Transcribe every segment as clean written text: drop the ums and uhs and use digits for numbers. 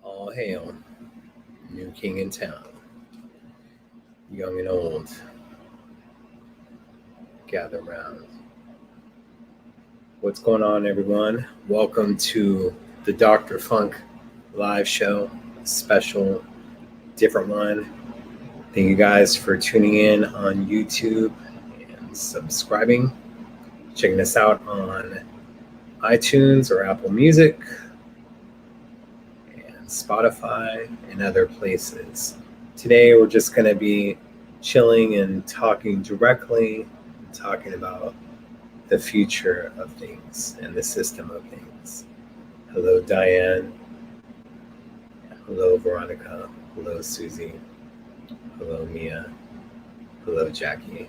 All hail, new king in town, young and old, gather round. What's going on, everyone? Welcome to the Dr. Funk live show, special, different one. Thank you guys for tuning in on YouTube and subscribing, checking us out on iTunes or Apple Music, Spotify, and other places. Today we're just going to be chilling and talking directly, talking about the future of things and the system of things. Hello, Diane. Hello, Veronica. Hello, Susie. Hello, Mia. Hello, Jackie.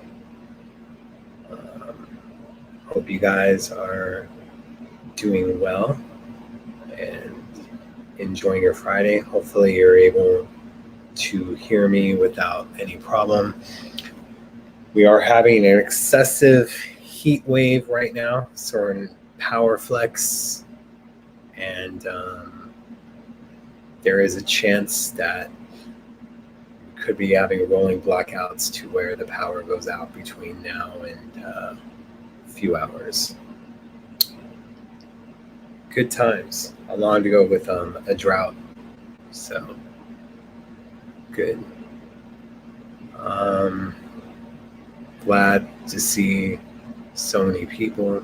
Hope you guys are doing well and enjoying your Friday. Hopefully you're able to hear me without any problem. We are having an excessive heat wave right now, so we're in power flex, and there is a chance that we could be having rolling blackouts to where the power goes out between now and a few hours. Good times. How long to go with a drought? So good. Glad to see so many people,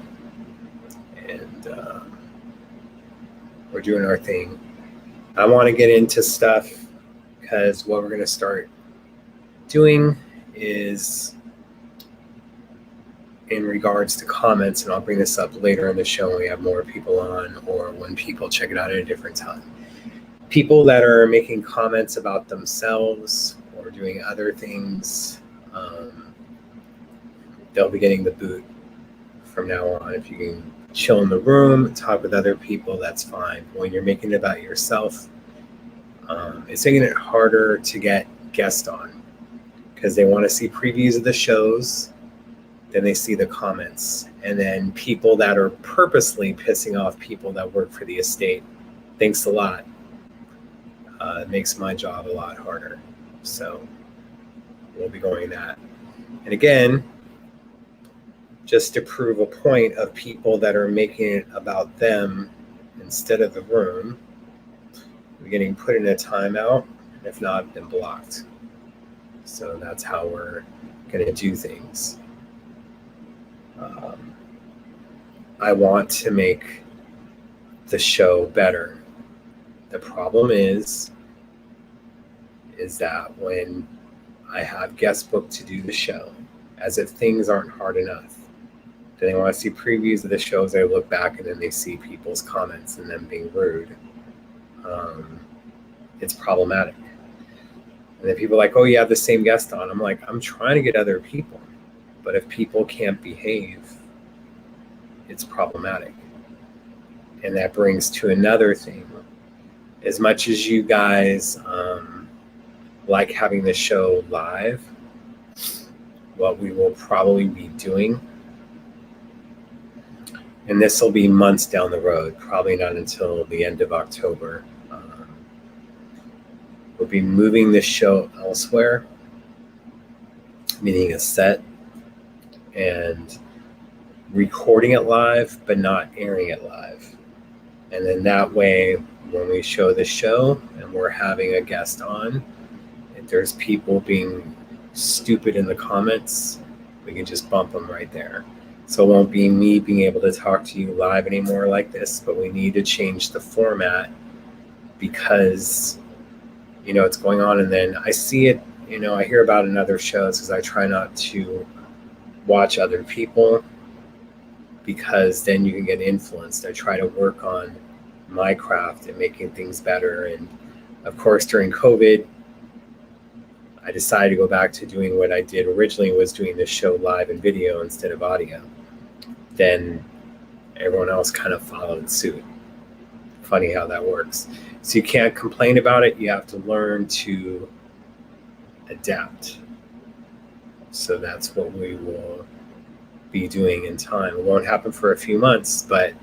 and we're doing our thing. I want to get into stuff because what we're going to start doing is in regards to comments, and I'll bring this up later in the show when we have more people on or when people check it out at a different time. People that are making comments about themselves or doing other things, they'll be getting the boot from now on. If you can chill in the room, talk with other people, that's fine. But when you're making it about yourself, it's making it harder to get guests on because they want to see previews of the shows. Then they see the comments, and then people that are purposely pissing off people that work for the estate. Thanks a lot. It makes my job a lot harder. So we'll be going that. And again, just to prove a point of people that are making it about them instead of the room, we're getting put in a timeout, and if not, then blocked. So that's how we're going to do things. I want to make the show better. The problem is that when I have guest booked to do the show, as if things aren't hard enough, then they want to see previews of the shows. They look back and then they see people's comments and them being rude. It's problematic. And then people are like, oh, you have the same guest on. I'm like, I'm trying to get other people. But if people can't behave, it's problematic. And that brings to another thing. As much as you guys like having the show live, what we will probably be doing, and this will be months down the road, probably not until the end of October, we'll be moving the show elsewhere, meaning a set, and recording it live, but not airing it live. And then that way, when we show the show and we're having a guest on, if there's people being stupid in the comments, we can just bump them right there. So it won't be me being able to talk to you live anymore like this, but we need to change the format because, it's going on. And then I see it, I hear about it in other shows because I try not to watch other people because then you can get influenced. I try to work on my craft and making things better. And of course, during COVID, I decided to go back to doing what I did originally, was doing this show live in video instead of audio. Then everyone else kind of followed suit. Funny how that works. So you can't complain about it. You have to learn to adapt. So that's what we will be doing in time. It won't happen for a few months, but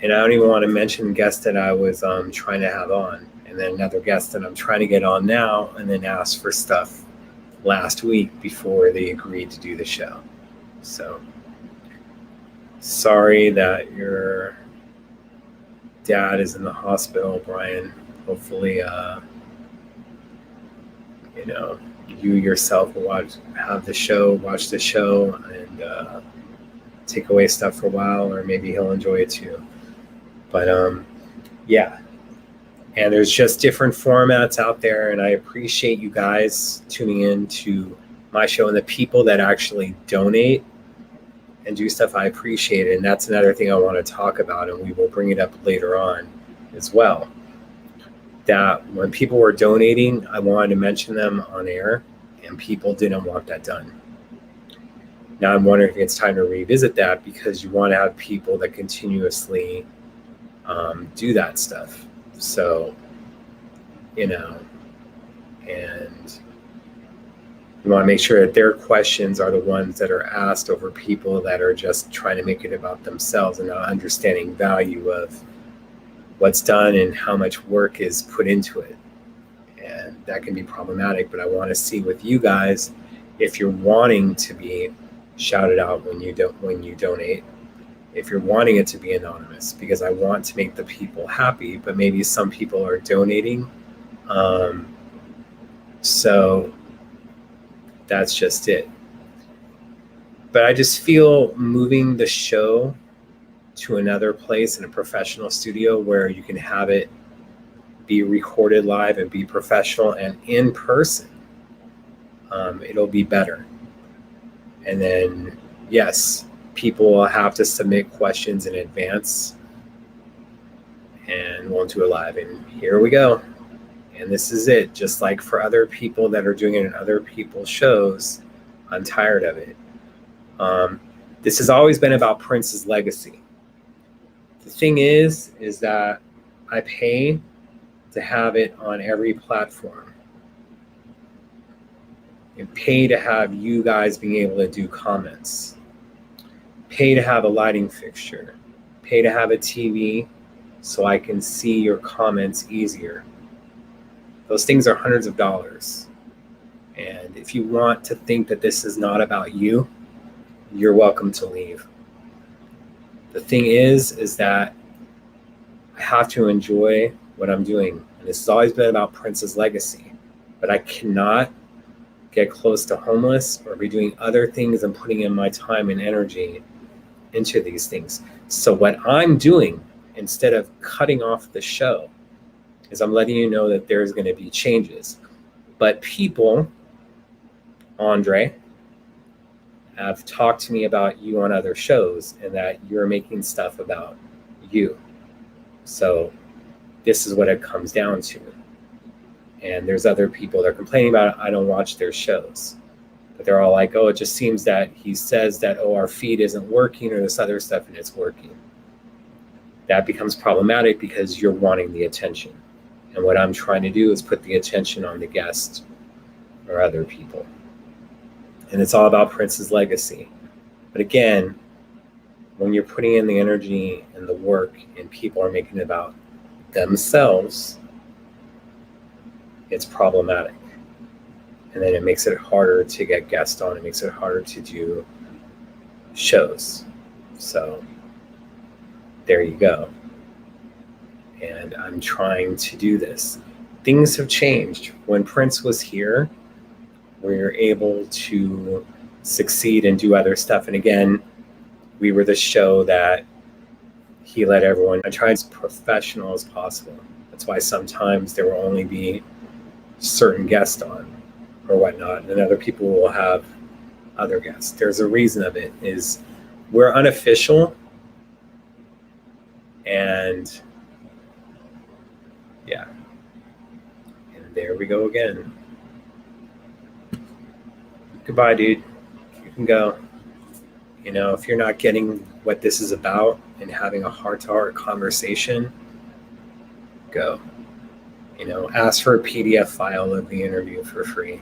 And I don't even want to mention guests that I was trying to have on, and then another guest that I'm trying to get on now, and then asked for stuff last week before they agreed to do the show. So sorry that your dad is in the hospital, Brian. Hopefully, you yourself will watch the show, and take away stuff for a while, or maybe he'll enjoy it too. But yeah. And there's just different formats out there, and I appreciate you guys tuning in to my show and the people that actually donate and do stuff. I appreciate it, and that's another thing I want to talk about, and we will bring it up later on as well. That when people were donating, I wanted to mention them on air, and people didn't want that done. Now I'm wondering if it's time to revisit that, because you want to have people that continuously do that stuff. So, and you want to make sure that their questions are the ones that are asked over people that are just trying to make it about themselves and not understanding value of what's done and how much work is put into it. And that can be problematic, but I want to see with you guys if you're wanting to be shouted out when you donate, if you're wanting it to be anonymous, because I want to make the people happy, but maybe some people are donating. So that's just it. But I just feel moving the show to another place in a professional studio where you can have it be recorded live and be professional and in person, it'll be better. And then, yes, people will have to submit questions in advance, and we'll do it live. And here we go. And this is it. Just like for other people that are doing it in other people's shows, I'm tired of it. This has always been about Prince's legacy. The thing is that I pay to have it on every platform. And pay to have you guys being able to do comments. Pay to have a lighting fixture. Pay to have a TV so I can see your comments easier. Those things are hundreds of dollars. And if you want to think that this is not about you, you're welcome to leave. The thing is that I have to enjoy what I'm doing. And this has always been about Prince's legacy. But I cannot get close to homeless or be doing other things and putting in my time and energy into these things. So what I'm doing, instead of cutting off the show, is I'm letting you know that there's going to be changes. But people, Andre, have talked to me about you on other shows and that you're making stuff about you. So this is what it comes down to. And there's other people that are complaining about it. I don't watch their shows. But they're all like, oh, it just seems that he says that, oh, our feed isn't working or this other stuff and it's working. That becomes problematic because you're wanting the attention. And what I'm trying to do is put the attention on the guest or other people. And it's all about Prince's legacy. But again, when you're putting in the energy and the work and people are making it about themselves, it's problematic. And then it makes it harder to get guests on. It makes it harder to do shows. So there you go. And I'm trying to do this. Things have changed. When Prince was here, we were able to succeed and do other stuff. And again, we were the show that he let everyone. I tried as professional as possible. That's why sometimes there will only be certain guests on or whatnot, and other people will have other guests. There's a reason of it, is we're unofficial, and yeah, and there we go again. Goodbye, dude. You can go. You know, if you're not getting what this is about and having a heart-to-heart conversation, go. You know, ask for a PDF file of the interview for free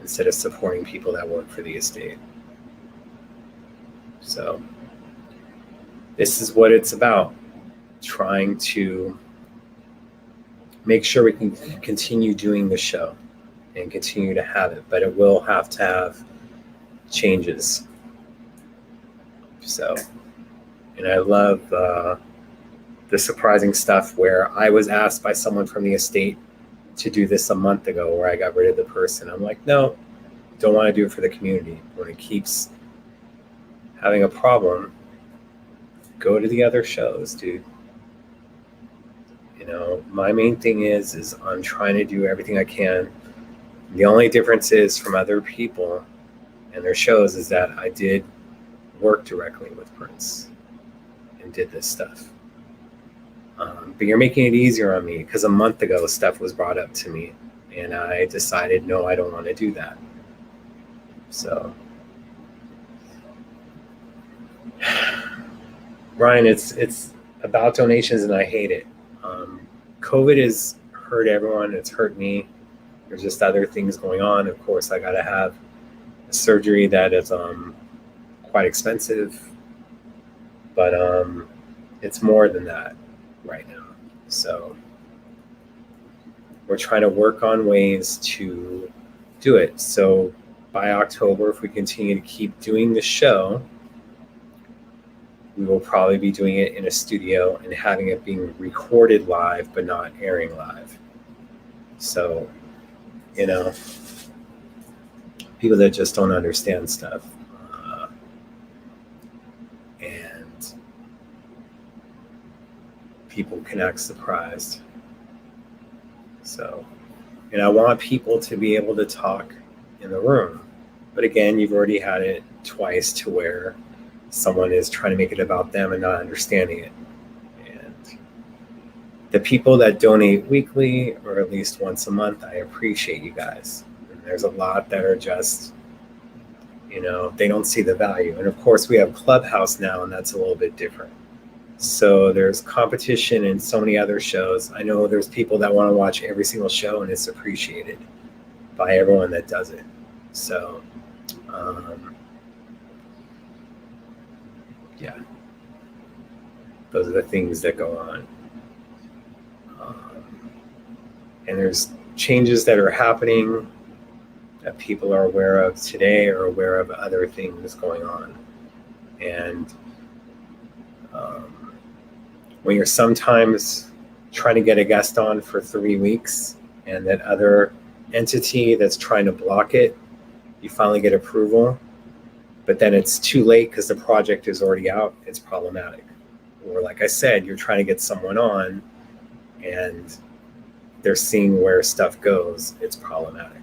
instead of supporting people that work for the estate. So this is what it's about. trying to make sure we can continue doing the show and continue to have it, but it will have to have changes. So, and I love the surprising stuff where I was asked by someone from the estate to do this a month ago, where I got rid of the person. I'm like, no, don't want to do it for the community. When it keeps having a problem, go to the other shows, dude. You know, my main thing is I'm trying to do everything I can. The only difference is from other people and their shows is that I did work directly with Prince and did this stuff. But you're making it easier on me because a month ago stuff was brought up to me and I decided, no, I don't want to do that. So, Ryan, it's about donations and I hate it. COVID has hurt everyone. It's hurt me. There's just other things going on. Of course, I got to have a surgery that is quite expensive, but it's more than that right now. So we're trying to work on ways to do it. So by October, if we continue to keep doing the show, we will probably be doing it in a studio and having it being recorded live, but not airing live. So, you know, people that just don't understand stuff. And people can act surprised. So, and I want people to be able to talk in the room. But again, you've already had it twice to where someone is trying to make it about them and not understanding it. And the people that donate weekly or at least once a month, I appreciate you guys. And there's a lot that are just, you know, they don't see the value. And of course we have Clubhouse now and that's a little bit different. So there's competition in so many other shows. I know there's people that want to watch every single show and it's appreciated by everyone that does it. So, yeah, those are the things that go on. And there's changes that are happening that people are aware of today or aware of other things going on. And when you're sometimes trying to get a guest on for 3 weeks and that other entity that's trying to block it, you finally get approval, but then it's too late because the project is already out, it's problematic. Or like I said, you're trying to get someone on and they're seeing where stuff goes, it's problematic.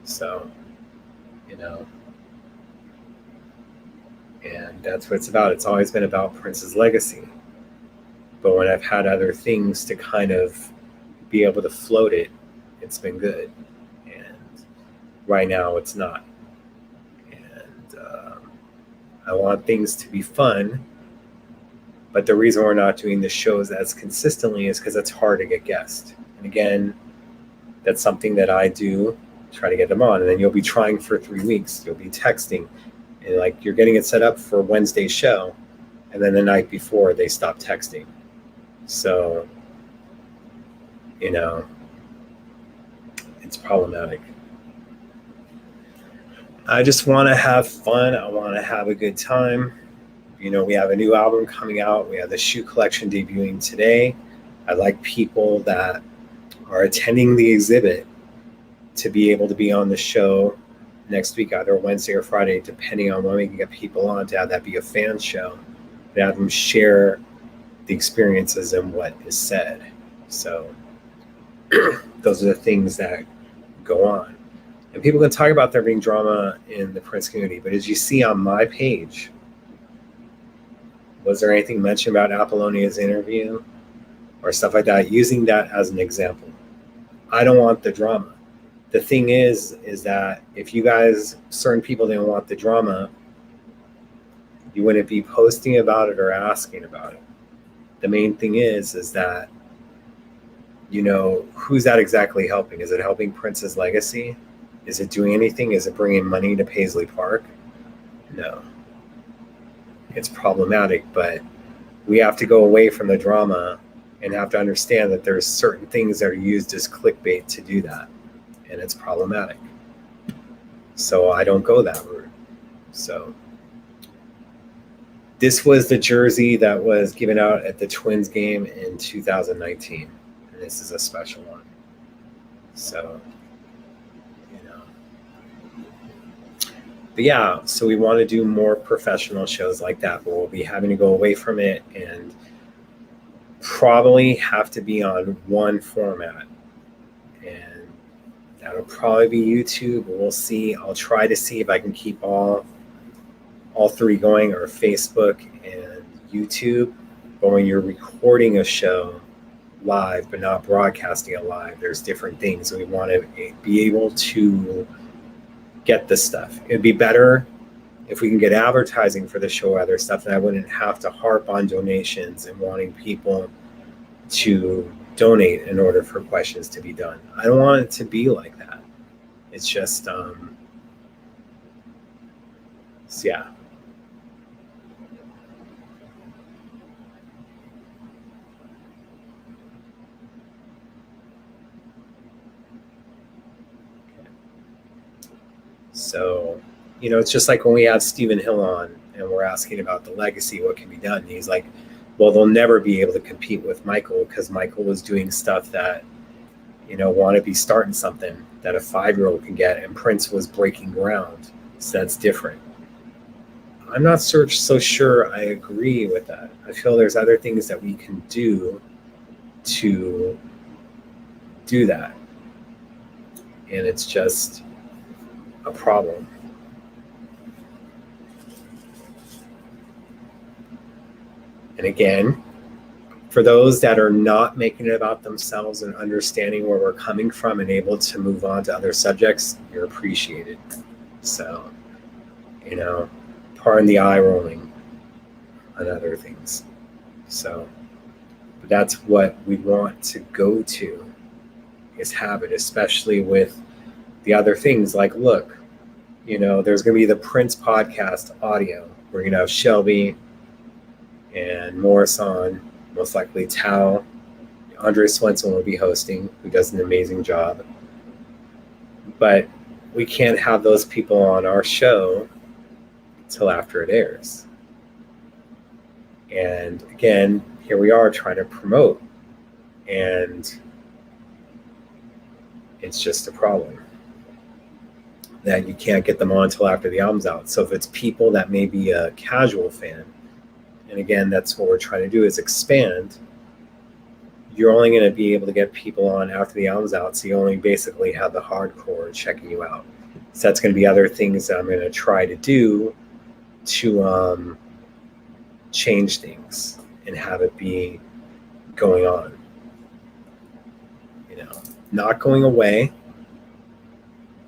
So, you know, and that's what it's about. It's always been about Prince's legacy. But when I've had other things to kind of be able to float it, it's been good. And right now it's not. I want things to be fun, but the reason we're not doing the shows as consistently is because it's hard to get guests. And again, that's something that I do, try to get them on. And then you'll be trying for 3 weeks. You'll be texting, and like you're getting it set up for Wednesday's show, and then the night before they stop texting. So, you know, it's problematic. I just want to have fun. I want to have a good time. You know, we have a new album coming out. We have the shoe collection debuting today. I'd like people that are attending the exhibit to be able to be on the show next week, either Wednesday or Friday, depending on when we can get people on, to have that be a fan show, to have them share the experiences and what is said. So those are the things that go on. And people can talk about there being drama in the Prince community, but as you see on my page, was there anything mentioned about Apollonia's interview or stuff like that, using that as an example? I don't want the drama. The thing is that if you guys, certain people didn't want the drama, you wouldn't be posting about it or asking about it. The main thing is that, you know, who's that exactly helping? Is it helping Prince's legacy? Is it doing anything? Is it bringing money to Paisley Park? No. It's problematic, but we have to go away from the drama and have to understand that there's certain things that are used as clickbait to do that, and it's problematic. So I don't go that route. So this was the jersey that was given out at the Twins game in 2019, and this is a special one. So, but yeah, so we want to do more professional shows like that, but we'll be having to go away from it and probably have to be on one format, and that'll probably be YouTube. We'll see. I'll try to see if I can keep all three going, or Facebook and YouTube. But when you're recording a show live but not broadcasting it live, there's different things. We want to be able to get this stuff. It'd be better if we can get advertising for the show or other stuff, and I wouldn't have to harp on donations and wanting people to donate in order for questions to be done. I don't want it to be like that. It's just, so yeah. So, it's just like when we have Stephen Hill on and we're asking about the legacy, what can be done. And he's like, well, they'll never be able to compete with Michael because Michael was doing stuff that, want to be starting something that a 5-year-old can get, and Prince was breaking ground. So that's different. I'm not so sure I agree with that. I feel there's other things that we can do to do that. And it's just a problem. And again, for those that are not making it about themselves and understanding where we're coming from and able to move on to other subjects, you're appreciated. So, pardon the eye rolling on other things. So, but that's what we want to go to, is have it, especially with the other things. Like, look, there's going to be the Prince podcast audio. We're going to have Shelby and Morris on, most likely Tao. Andre Swenson will be hosting, who does an amazing job. But we can't have those people on our show till after it airs. And again, here we are trying to promote, and it's just a problem that you can't get them on till after the album's out. So if it's people that may be a casual fan, and again, that's what we're trying to do, is expand, you're only going to be able to get people on after the album's out, so you only basically have the hardcore checking you out. So that's going to be other things that I'm going to try to do to change things and have it be going on. Not going away,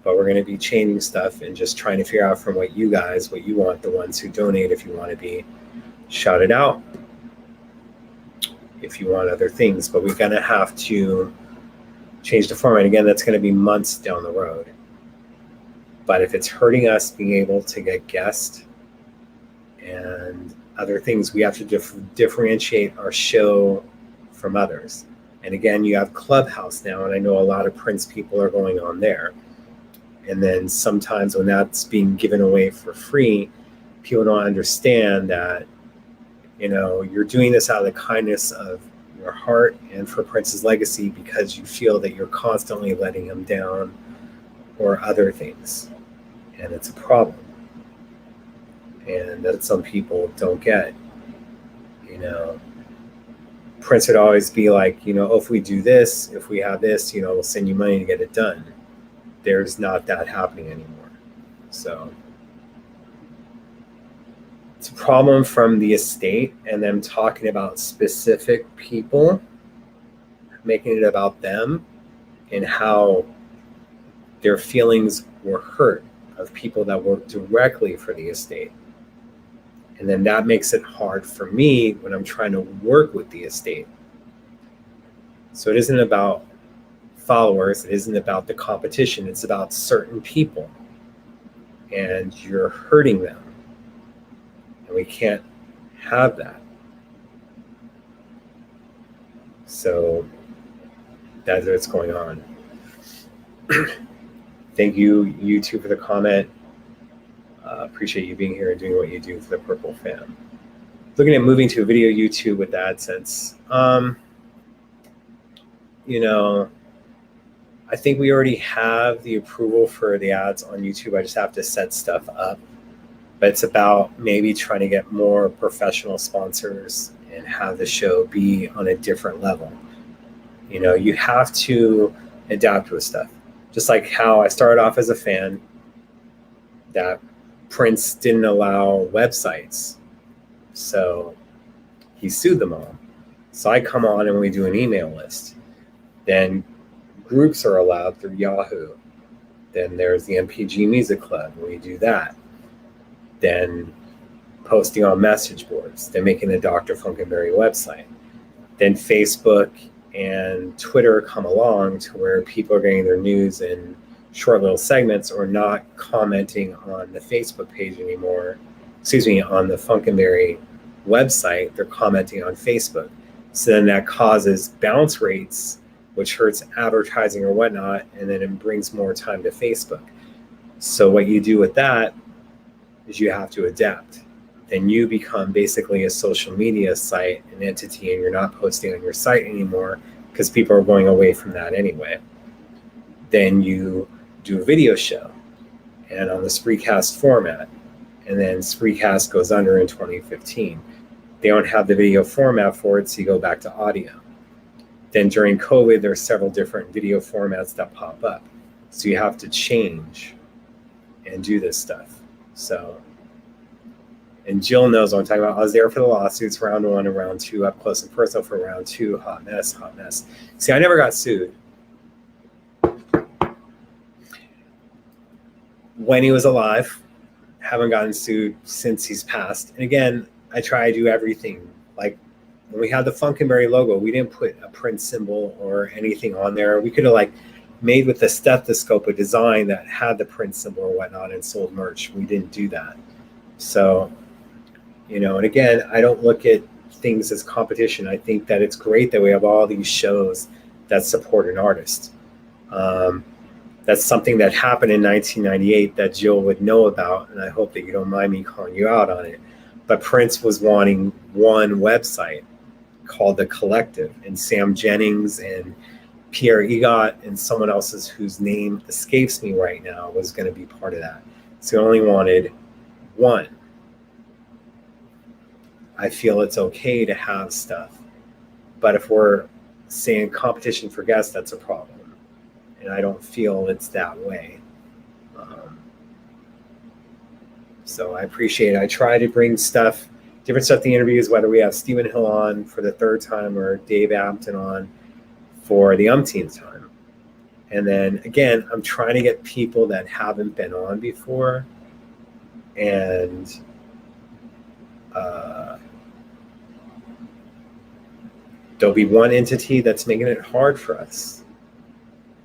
but we're going to be changing stuff and just trying to figure out from what you guys, what you want, the ones who donate, if you want to be shouted out, if you want other things. But we're going to have to change the format. Again, that's going to be months down the road. But if it's hurting us being able to get guests and other things, we have to differentiate our show from others. And again, you have Clubhouse now, and I know a lot of Prince people are going on there. And then sometimes when that's being given away for free, people don't understand that, you're doing this out of the kindness of your heart and for Prince's legacy, because you feel that you're constantly letting him down or other things. And it's a problem. And that some people don't get. Prince would always be like, if we do this, if we have this, we'll send you money to get it done. There's not that happening anymore. So it's a problem from the estate and them talking about specific people, making it about them and how their feelings were hurt of people that work directly for the estate. And then that makes it hard for me when I'm trying to work with the estate. So it isn't about followers. It isn't about the competition. It's about certain people. And you're hurting them. And we can't have that. So that's what's going on. Thank you, YouTube, for the comment. Appreciate you being here and doing what you do for the Purple fam. Looking at moving to a video YouTube with AdSense. I think we already have the approval for the ads on YouTube. I just have to set stuff up. But it's about maybe trying to get more professional sponsors and have the show be on a different level. You have to adapt with stuff. Just like how I started off as a fan, that Prince didn't allow websites. So he sued them all. So I come on and we do an email list. Then groups are allowed through Yahoo. Then there's the MPG Music Club. We do that. Then posting on message boards. Then making the Drfunkenberry website. Then Facebook and Twitter come along to where people are getting their news in short little segments or not commenting on the Facebook page anymore. On the Funkenberry website, they're commenting on Facebook. So then that causes bounce rates, which hurts advertising or whatnot, and then it brings more time to Facebook. So what you do with that is you have to adapt. Then you become basically a social media site, an entity, and you're not posting on your site anymore because people are going away from that anyway. Then you do a video show and on the Spreecast format, and then Spreecast goes under in 2015. They don't have the video format for it, so you go back to audio. Then during COVID, there's several different video formats that pop up. So you have to change and do this stuff. So, and Jill knows what I'm talking about. I was there for the lawsuits, round 1 and round 2, up close and personal for round 2. Hot mess, hot mess. See, I never got sued. When he was alive, haven't gotten sued since he's passed. And again, I try to do everything. Like when we had the Funkenberry logo, we didn't put a Prince symbol or anything on there. We could have made with the stethoscope a design that had the Prince symbol or whatnot and sold merch. We didn't do that. So, and again, I don't look at things as competition. I think that it's great that we have all these shows that support an artist. That's something that happened in 1998 that Jill would know about, and I hope that you don't mind me calling you out on it. But Prince was wanting one website called The Collective, and Sam Jennings and Pierre Egot and someone else's whose name escapes me right now was going to be part of that. So he only wanted one. I feel it's okay to have stuff, but if we're saying competition for guests, that's a problem. And I don't feel it's that way. So I appreciate it. I try to bring different stuff to the interviews, whether we have Stephen Hill on for the 3rd time or Dave Ampton on for the umpteenth time. And then again, I'm trying to get people that haven't been on before. And there'll be one entity that's making it hard for us.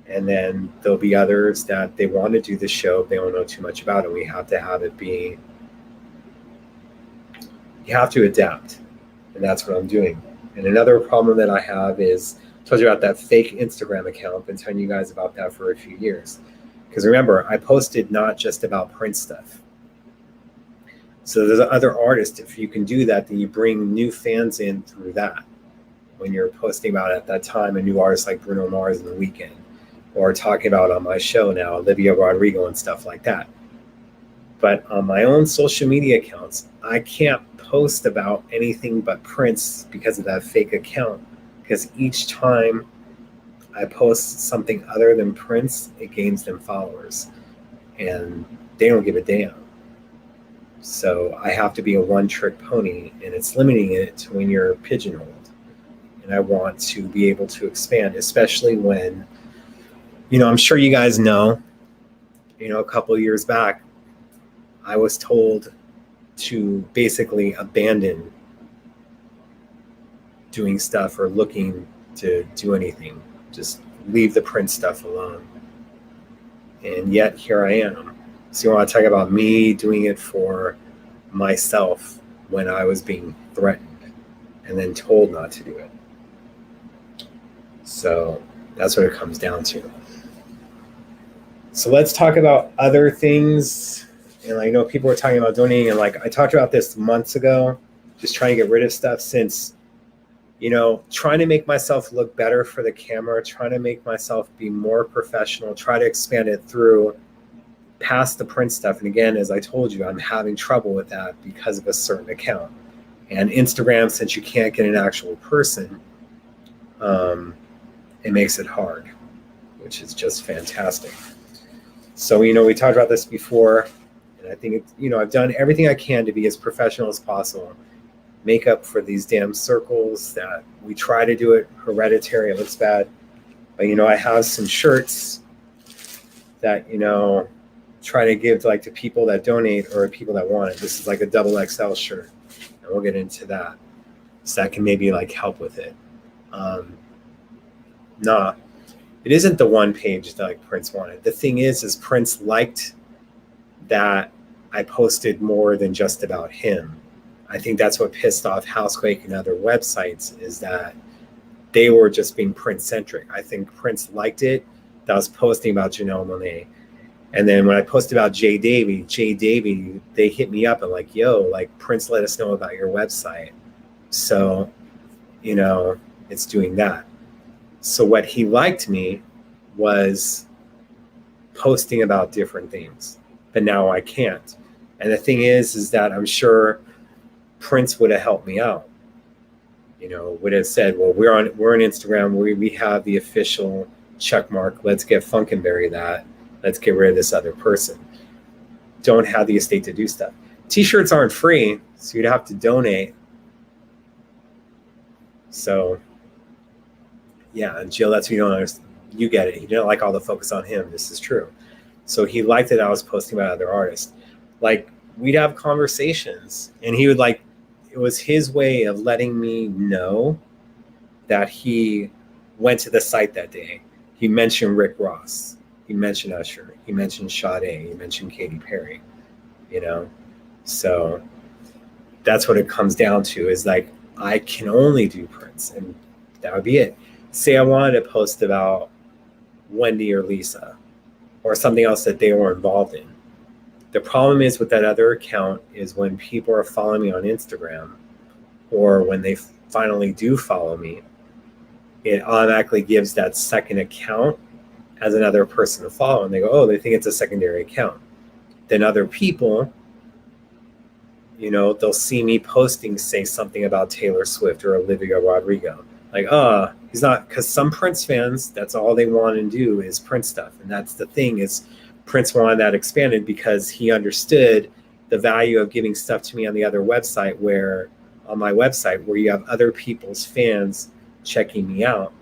And then there'll be others that they want to do the show. They don't know too much about it. We have to have it be, you have to adapt. And that's what I'm doing. And another problem that I have is, I told you about that fake Instagram account. I've been telling you guys about that for a few years. Because remember, I posted not just about Prince stuff. So there's other artists. If you can do that, then you bring new fans in through that. When you're posting about at that time a new artist like Bruno Mars in The Weeknd, or talking about on my show now, Olivia Rodrigo and stuff like that. But on my own social media accounts, I can't post about anything but Prince because of that fake account. Because each time I post something other than Prince, it gains them followers. And they don't give a damn. So I have to be a one-trick pony, and it's limiting it to when you're pigeonholed. And I want to be able to expand, especially when, I'm sure you guys know, a couple of years back, I was told to basically abandon doing stuff or looking to do anything. Just leave the Prince stuff alone. And yet here I am. So you want to talk about me doing it for myself when I was being threatened and then told not to do it. So that's what it comes down to. So let's talk about other things. And I know people were talking about donating, and like I talked about this months ago, just trying to get rid of stuff since, trying to make myself look better for the camera, trying to make myself be more professional, try to expand it through past the print stuff. And again, as I told you, I'm having trouble with that because of a certain account. And Instagram, since you can't get an actual person, it makes it hard, which is just fantastic. So, we talked about this before, and I think, I've done everything I can to be as professional as possible. Make up for these damn circles that we try to do it hereditary. It looks bad. But, I have some shirts that, try to give to people that donate or people that want it. This is like a double XL shirt, and we'll get into that. So that can maybe help with it. It isn't the one page that Prince wanted. The thing is Prince liked that I posted more than just about him. I think that's what pissed off Housequake and other websites, is that they were just being Prince-centric. I think Prince liked it that I was posting about Janelle Monáe. And then when I posted about Jay Davy, they hit me up and yo, Prince let us know about your website. So, it's doing that. So what he liked me was posting about different things, but now I can't. And the thing is that I'm sure Prince would have helped me out. Would have said, well, we're on Instagram, we have the official check mark. Let's get Funkenberry that. Let's get rid of this other person. Don't have the estate to do stuff. T-shirts aren't free, so you'd have to donate. So, yeah, and Jill, that's what you don't understand. You get it. He didn't like all the focus on him. This is true. So he liked that I was posting about other artists. We'd have conversations, and he would it was his way of letting me know that he went to the site that day. He mentioned Rick Ross. He mentioned Usher. He mentioned Sade. He mentioned Katy Perry. So that's what it comes down to, is I can only do Prince, and that would be it. Say I wanted to post about Wendy or Lisa or something else that they were involved in. The problem is with that other account is when people are following me on Instagram, or when they finally do follow me, it automatically gives that second account as another person to follow, and they go, oh, they think it's a secondary account. Then other people, they'll see me posting, say something about Taylor Swift or Olivia Rodrigo. He's not, because some Prince fans, that's all they want to do is Prince stuff. And that's the thing, is Prince wanted that expanded because he understood the value of giving stuff to me on the other website, on my website, where you have other people's fans checking me out.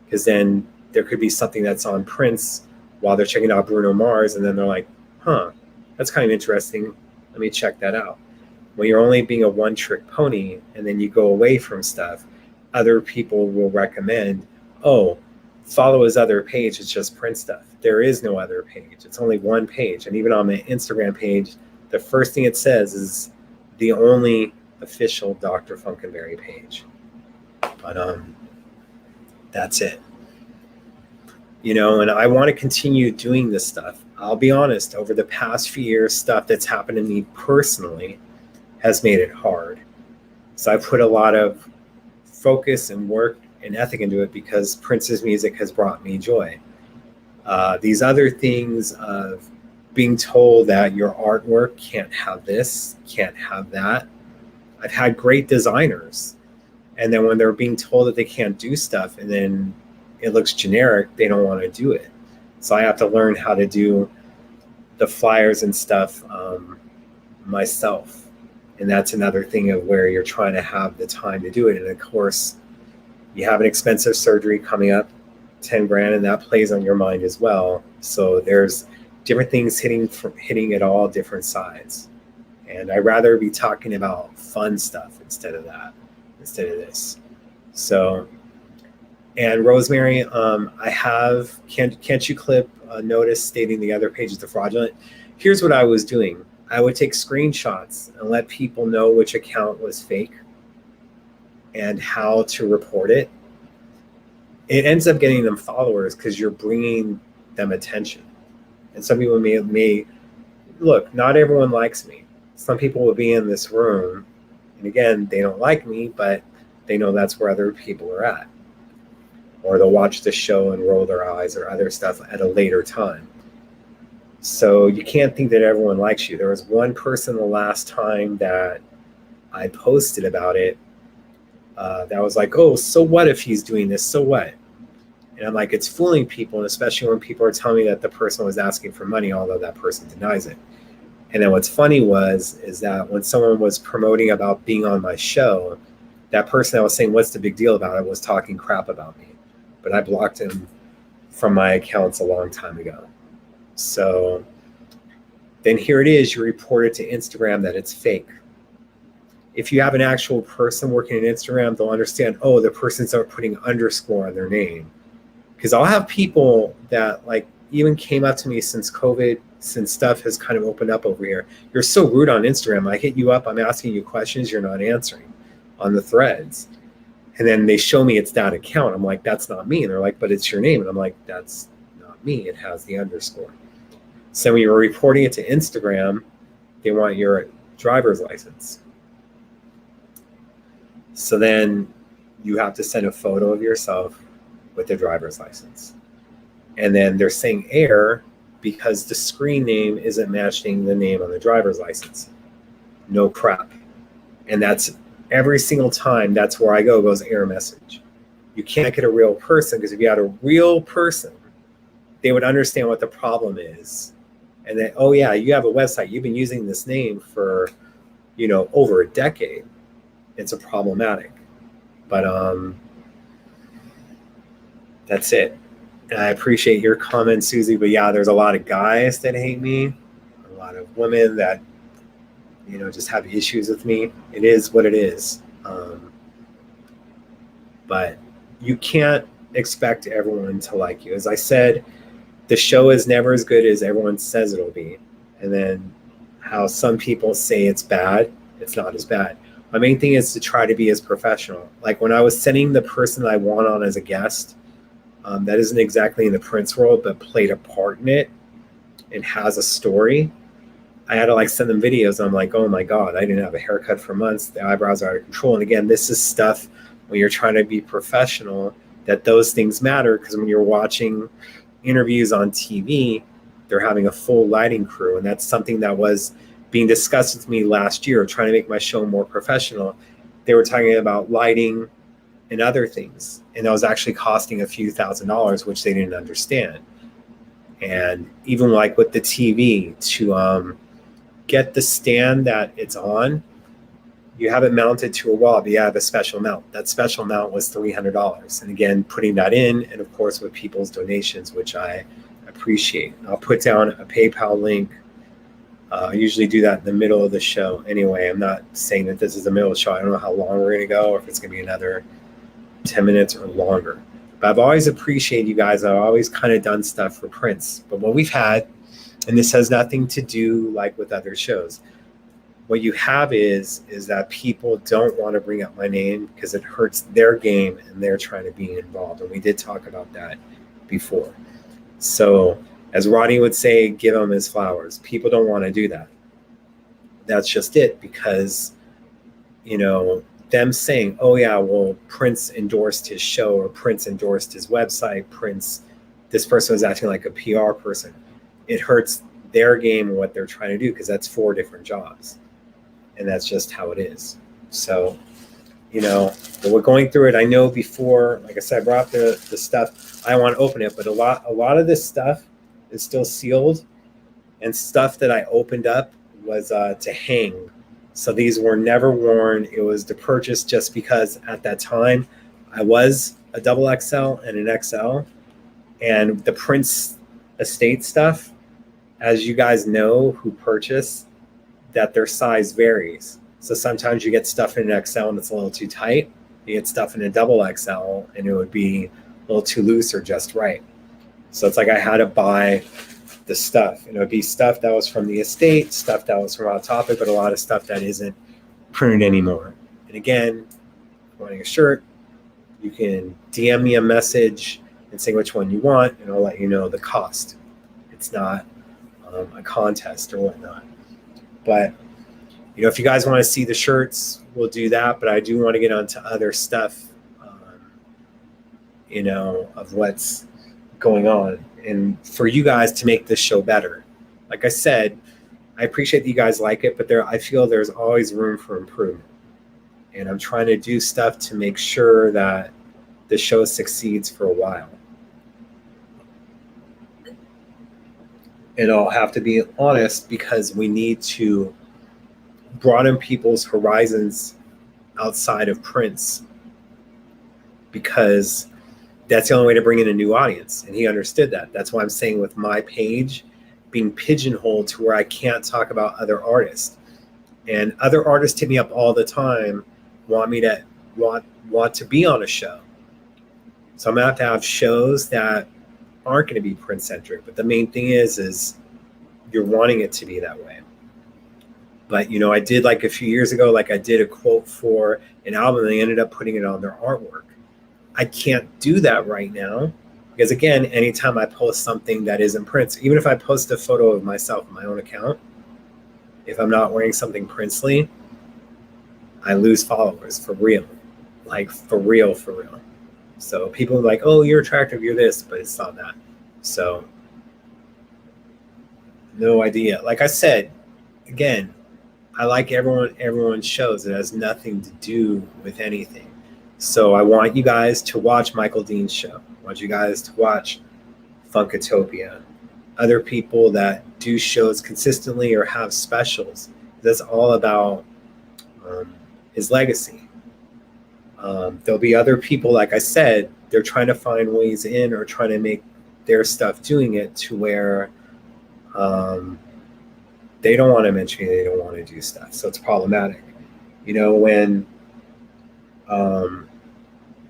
Because then there could be something that's on Prince while they're checking out Bruno Mars, and then they're like, that's kind of interesting. Let me check that out. When you're only being a one-trick pony, and then you go away from stuff, other people will recommend, oh, follow his other page. It's just Prince stuff. There is no other page. It's only one page. And even on my Instagram page, the first thing it says is the only official Dr. Funkenberry page. But that's it. And I want to continue doing this stuff. I'll be honest, over the past few years, stuff that's happened to me personally has made it hard. So I put a lot of focus and work and ethic into it because Prince's music has brought me joy. These other things of being told that your artwork can't have this, can't have that. I've had great designers, and then when they're being told that they can't do stuff and then it looks generic, they don't want to do it. So I have to learn how to do the flyers and stuff myself. And that's another thing of where you're trying to have the time to do it. And of course, you have an expensive surgery coming up, 10 grand, and that plays on your mind as well. So there's different things hitting at all different sides. And I'd rather be talking about fun stuff instead of this. So, and Rosemary, I have, can't you clip a notice stating the other pages are fraudulent? Here's what I was doing. I would take screenshots and let people know which account was fake and how to report it. it ends up getting them followers because you're bringing them attention. And some people may look, not everyone likes me. Some people will be in this room, and again, they don't like me, but they know that's where other people are at. Or they'll watch the show and roll their eyes or other stuff at a later time. So you can't think that everyone likes you. There was one person the last time that I posted about it that was like, oh, so what if he's doing this? So what? And I'm like, it's fooling people, and especially when people are telling me that the person was asking for money, although that person denies it. And then what's funny is that when someone was promoting about being on my show, that person that was saying, what's the big deal about it, was talking crap about me. But I blocked him from my accounts a long time ago. So then here it is, you report it to Instagram that it's fake. If you have an actual person working in Instagram, they'll understand, oh, the person's not putting underscore on their name. Because I'll have people that like even came up to me since COVID, since stuff has kind of opened up over here. You're so rude on Instagram. I hit you up, I'm asking you questions, you're not answering on the threads. And then they show me it's that account. I'm like, that's not me. And they're like, but it's your name. And I'm like, that's not me. It has the underscore. So when you're reporting it to Instagram, they want your driver's license. So then you have to send a photo of yourself with the driver's license. And then they're saying error because the screen name isn't matching the name on the driver's license. No crap. And that's every single time. That's where I goes error message. You can't get a real person, because if you had a real person, they would understand what the problem is. And then, oh yeah, you have a website. You've been using this name for, over a decade. It's a problematic. But that's it. And I appreciate your comment, Susie. But yeah, there's a lot of guys that hate me, a lot of women that, just have issues with me. It is what it is. But you can't expect everyone to like you. As I said, the show is never as good as everyone says it'll be. And then how some people say it's bad, it's not as bad. My main thing is to try to be as professional. Like when I was sending the person I want on as a guest, that isn't exactly in the Prince world, but played a part in it and has a story. I had to send them videos. I'm like, oh my God, I didn't have a haircut for months. The eyebrows are out of control. And again, this is stuff when you're trying to be professional, that those things matter, because when you're watching interviews on TV, they're having a full lighting crew. And that's something that was being discussed with me last year, trying to make my show more professional. They were talking about lighting and other things. And that was actually costing a few $1,000s, which they didn't understand. And even with the TV, to get the stand that it's on, you have it mounted to a wall, but you have a special mount. That special mount was $300. And again, putting that in, and of course with people's donations, which I appreciate. I'll put down a PayPal link. I usually do that in the middle of the show. Anyway, I'm not saying that this is the middle of the show. I don't know how long we're going to go, or if it's going to be another 10 minutes or longer. But I've always appreciated you guys. I've always kind of done stuff for Prince. But what we've had, and this has nothing to do with other shows, what you have is that people don't want to bring up my name because it hurts their game and they're trying to be involved. And we did talk about that before. So as Rodney would say, give him his flowers. People don't want to do that. That's just it, because, them saying, oh yeah, well, Prince endorsed his show, or Prince endorsed his website, this person was acting like a PR person. It hurts their game and what they're trying to do, because that's 4 different jobs. And that's just how it is. So, but we're going through it. I know before, like I said, I brought the stuff. I want to open it, but a lot of this stuff is still sealed, and stuff that I opened up was to hang. So these were never worn. It was to purchase just because at that time I was a XXL and an XL, and the Prince estate stuff, as you guys know who purchase, that their size varies. So sometimes you get stuff in an XL and it's a little too tight. You get stuff in a XXL and it would be a little too loose or just right. So it's I had to buy the stuff. And it would be stuff that was from the estate, stuff that was from Hot Topic, but a lot of stuff that isn't printed anymore. And again, wanting a shirt, You can DM me a message and say which one you want, and I'll let you know the cost. It's not a contest or whatnot. But, if you guys want to see the shirts, we'll do that. But I do want to get onto other stuff, of what's going on. And for you guys to make this show better. Like I said, I appreciate that you guys like it, but I feel there's always room for improvement. And I'm trying to do stuff to make sure that the show succeeds for a while. And I'll have to be honest, because we need to broaden people's horizons outside of Prince, because that's the only way to bring in a new audience. And he understood that. That's why I'm saying with my page being pigeonholed to where I can't talk about other artists. And other artists hit me up all the time, want me to want to be on a show. So I'm gonna have shows that aren't going to be Prince centric, but the main thing is you're wanting it to be that way. But I did, like a few years ago, like I did a quote for an album, and they ended up putting it on their artwork. I can't do that right now, because again, anytime I post something that isn't Prince, even if I post a photo of myself on my own account, if I'm not wearing something princely, I lose followers for real, like for real. So people are like, oh, you're attractive, you're this, but it's not that. So no idea. Like I said, again, I like everyone's shows. It has nothing to do with anything. So I want you guys to watch Michael Dean's show. I want you guys to watch Funkatopia. Other people that do shows consistently or have specials. That's all about his legacy. There'll be other people, like I said, they're trying to find ways in or trying to make their stuff doing it to where they don't want to mention it, they don't want to do stuff. So it's problematic. When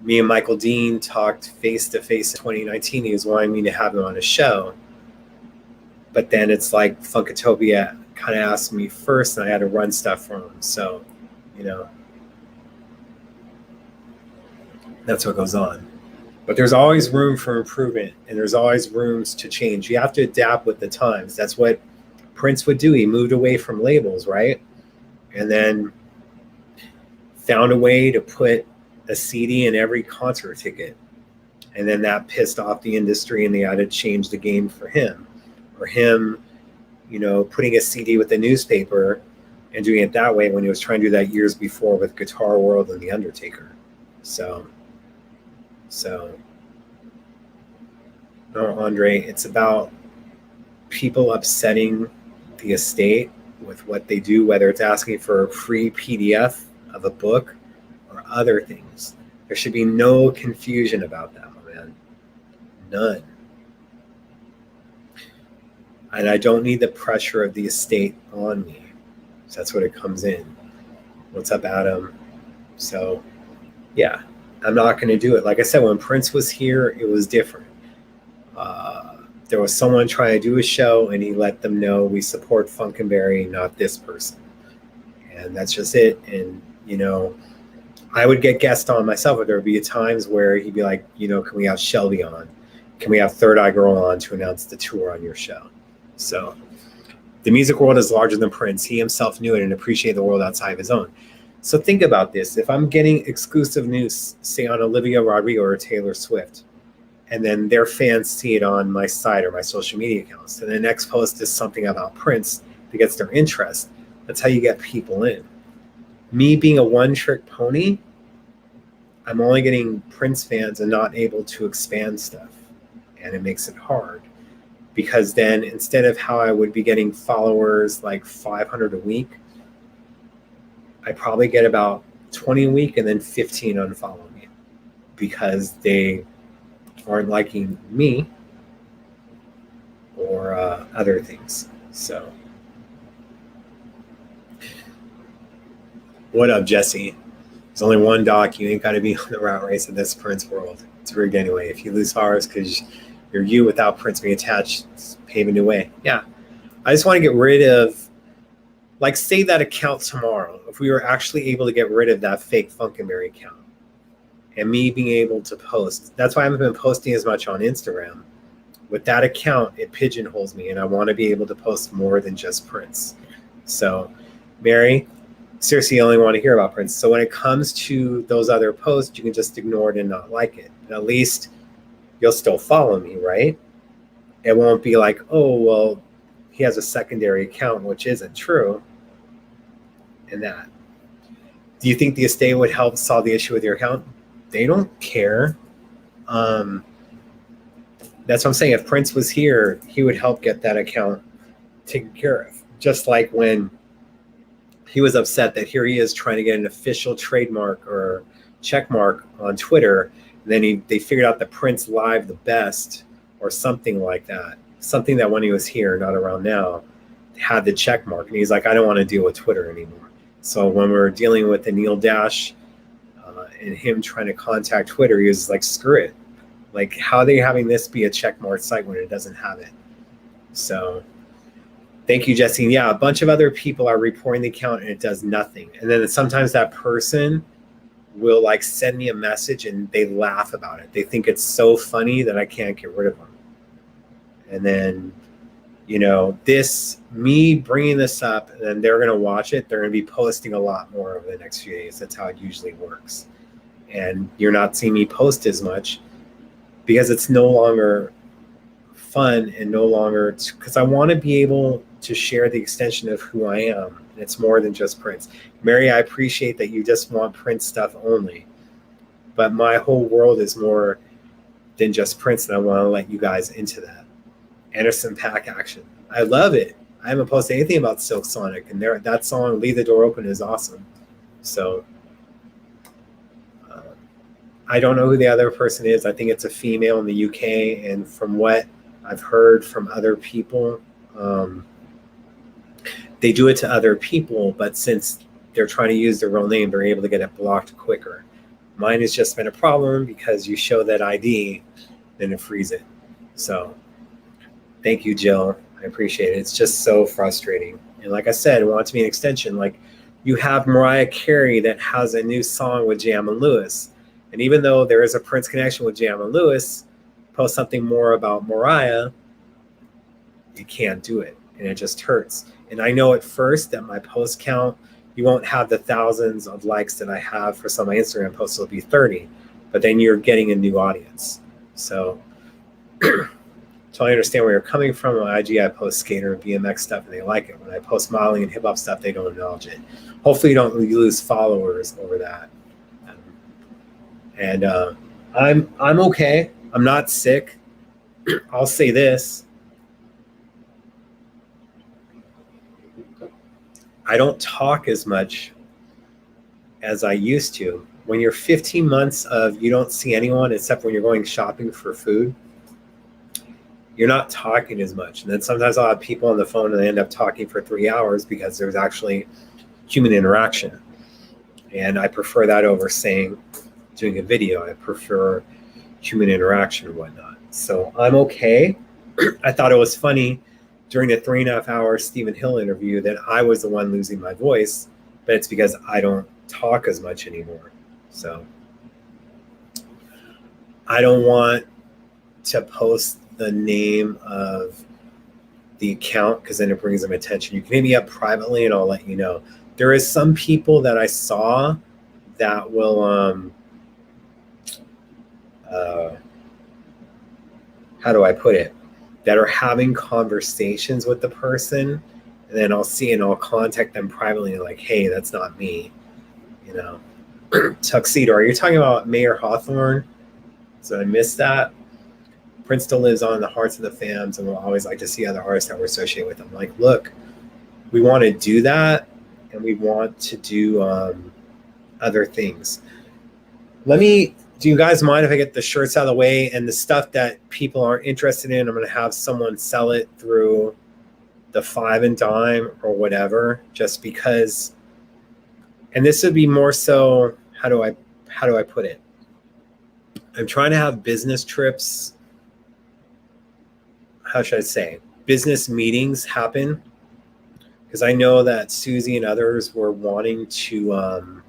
me and Michael Dean talked face-to-face in 2019, he was wanting me to have him on a show. But then it's like Funkatopia kind of asked me first, and I had to run stuff for him. So, that's what goes on. But there's always room for improvement, and there's always rooms to change. You have to adapt with the times. That's what Prince would do. He moved away from labels, right? And then found a way to put a CD in every concert ticket. And then that pissed off the industry, and they had to change the game for him. Or him, putting a CD with the newspaper and doing it that way when he was trying to do that years before with Guitar World and The Undertaker. So no, Andre, it's about people upsetting the estate with what they do, whether it's asking for a free PDF of a book or other things. There should be no confusion about that, my man. None. And I don't need the pressure of the estate on me. So that's what it comes in. What's up, Adam? So, yeah, I'm not going to do it. Like I said, when Prince was here, it was different. There was someone trying to do a show, and he let them know we support Funkenberry, not this person. And that's just it. And, I would get guests on myself, but there would be times where he'd be like, can we have Shelby on? Can we have Third Eye Girl on to announce the tour on your show? So the music world is larger than Prince. He himself knew it and appreciated the world outside of his own. So think about this. If I'm getting exclusive news, say on Olivia Rodrigo or Taylor Swift, and then their fans see it on my site or my social media accounts, and the next post is something about Prince that gets their interest, that's how you get people in. Me being a one-trick pony, I'm only getting Prince fans and not able to expand stuff. And it makes it hard. Because then instead of how I would be getting followers like 500 a week, I probably get about 20 a week and then 15 unfollow me because they aren't liking me or other things. So, what up, Jesse? There's only one doc. You ain't got to be on the rat race in this Prince world. It's rigged anyway. If you lose followers because you're you without Prince being attached, pave a new way. Yeah. I just want to get rid of, like, say that account tomorrow. If we were actually able to get rid of that fake Funkenberry account and me being able to post. That's why I haven't been posting as much on Instagram. With that account, it pigeonholes me, and I want to be able to post more than just prints. So, Mary, seriously, you only want to hear about prints. So when it comes to those other posts, you can just ignore it and not like it. And at least you'll still follow me, right? It won't be like, oh, well, he has a secondary account, which isn't true. And that. Do you think the estate would help solve the issue with your account? They don't care. That's what I'm saying. If Prince was here, he would help get that account taken care of. Just like when he was upset that here he is trying to get an official trademark or check mark on Twitter. And then they figured out the Prince Live the best or something like that. Something that when he was here, not around now, had the check mark. And he's like, I don't want to deal with Twitter anymore. So when we were dealing with the Neil Dash and him trying to contact Twitter, he was like, screw it. Like, how are they having this be a checkmark site when it doesn't have it? So thank you, Jesse. Yeah, a bunch of other people are reporting the account and it does nothing. And then sometimes that person will like send me a message and they laugh about it. They think it's so funny that I can't get rid of them. And then, you know, me bringing this up, and then they're going to watch it. They're going to be posting a lot more over the next few days. That's how it usually works. And you're not seeing me post as much because it's no longer fun and no longer, because I want to be able to share the extension of who I am. And it's more than just prints. Mary, I appreciate that you just want print stuff only, but my whole world is more than just prints, and I want to let you guys into that. Anderson Pack Action. I love it. I haven't posted anything about Silk Sonic, and that song, Leave the Door Open, is awesome. So I don't know who the other person is. I think it's a female in the UK, and from what I've heard from other people, they do it to other people, but since they're trying to use their real name, they're able to get it blocked quicker. Mine has just been a problem because you show that ID, then it frees it. So thank you, Jill. I appreciate it. It's just so frustrating. And like I said, I want it to be an extension. Like, you have Mariah Carey that has a new song with Jam and Lewis. And even though there is a Prince connection with Jam and Lewis, post something more about Mariah, you can't do it. And it just hurts. And I know at first that my post count, you won't have the thousands of likes that I have for some of my Instagram posts. It'll be 30. But then you're getting a new audience. So I understand where you're coming from. On IG, I post skater and BMX stuff, and they like it. When I post modeling and hip-hop stuff, they don't acknowledge it. Hopefully you don't lose followers over that. And I'm okay. I'm not sick. I'll say this. I don't talk as much as I used to. When you're 15 months of you don't see anyone except when you're going shopping for food, you're not talking as much. And then sometimes I'll have people on the phone and they end up talking for 3 hours because there's actually human interaction. And I prefer that over doing a video. I prefer human interaction and whatnot. So I'm okay. I thought it was funny during the 3.5 hour Stephen Hill interview that I was the one losing my voice, but it's because I don't talk as much anymore. So I don't want to post the name of the account because then it brings them attention. You can hit me up privately and I'll let you know. There is some people that I saw that will how do I put it, that are having conversations with the person, and then I'll see and I'll contact them privately and like, hey, that's not me, you know. Tuxedo, are you talking about Mayor Hawthorne? So I missed that. Prince still lives on in the hearts of the fans, and we'll always like to see other artists that we're associated with them. Like, look, we want to do that, and we want to do other things. Do you guys mind if I get the shirts out of the way and the stuff that people aren't interested in? I'm going to have someone sell it through the 5 and Dime or whatever, just because. And this would be more so, how do I put it? I'm trying to have business trips. How should I say? Business meetings happen, because I know that Susie and others were wanting to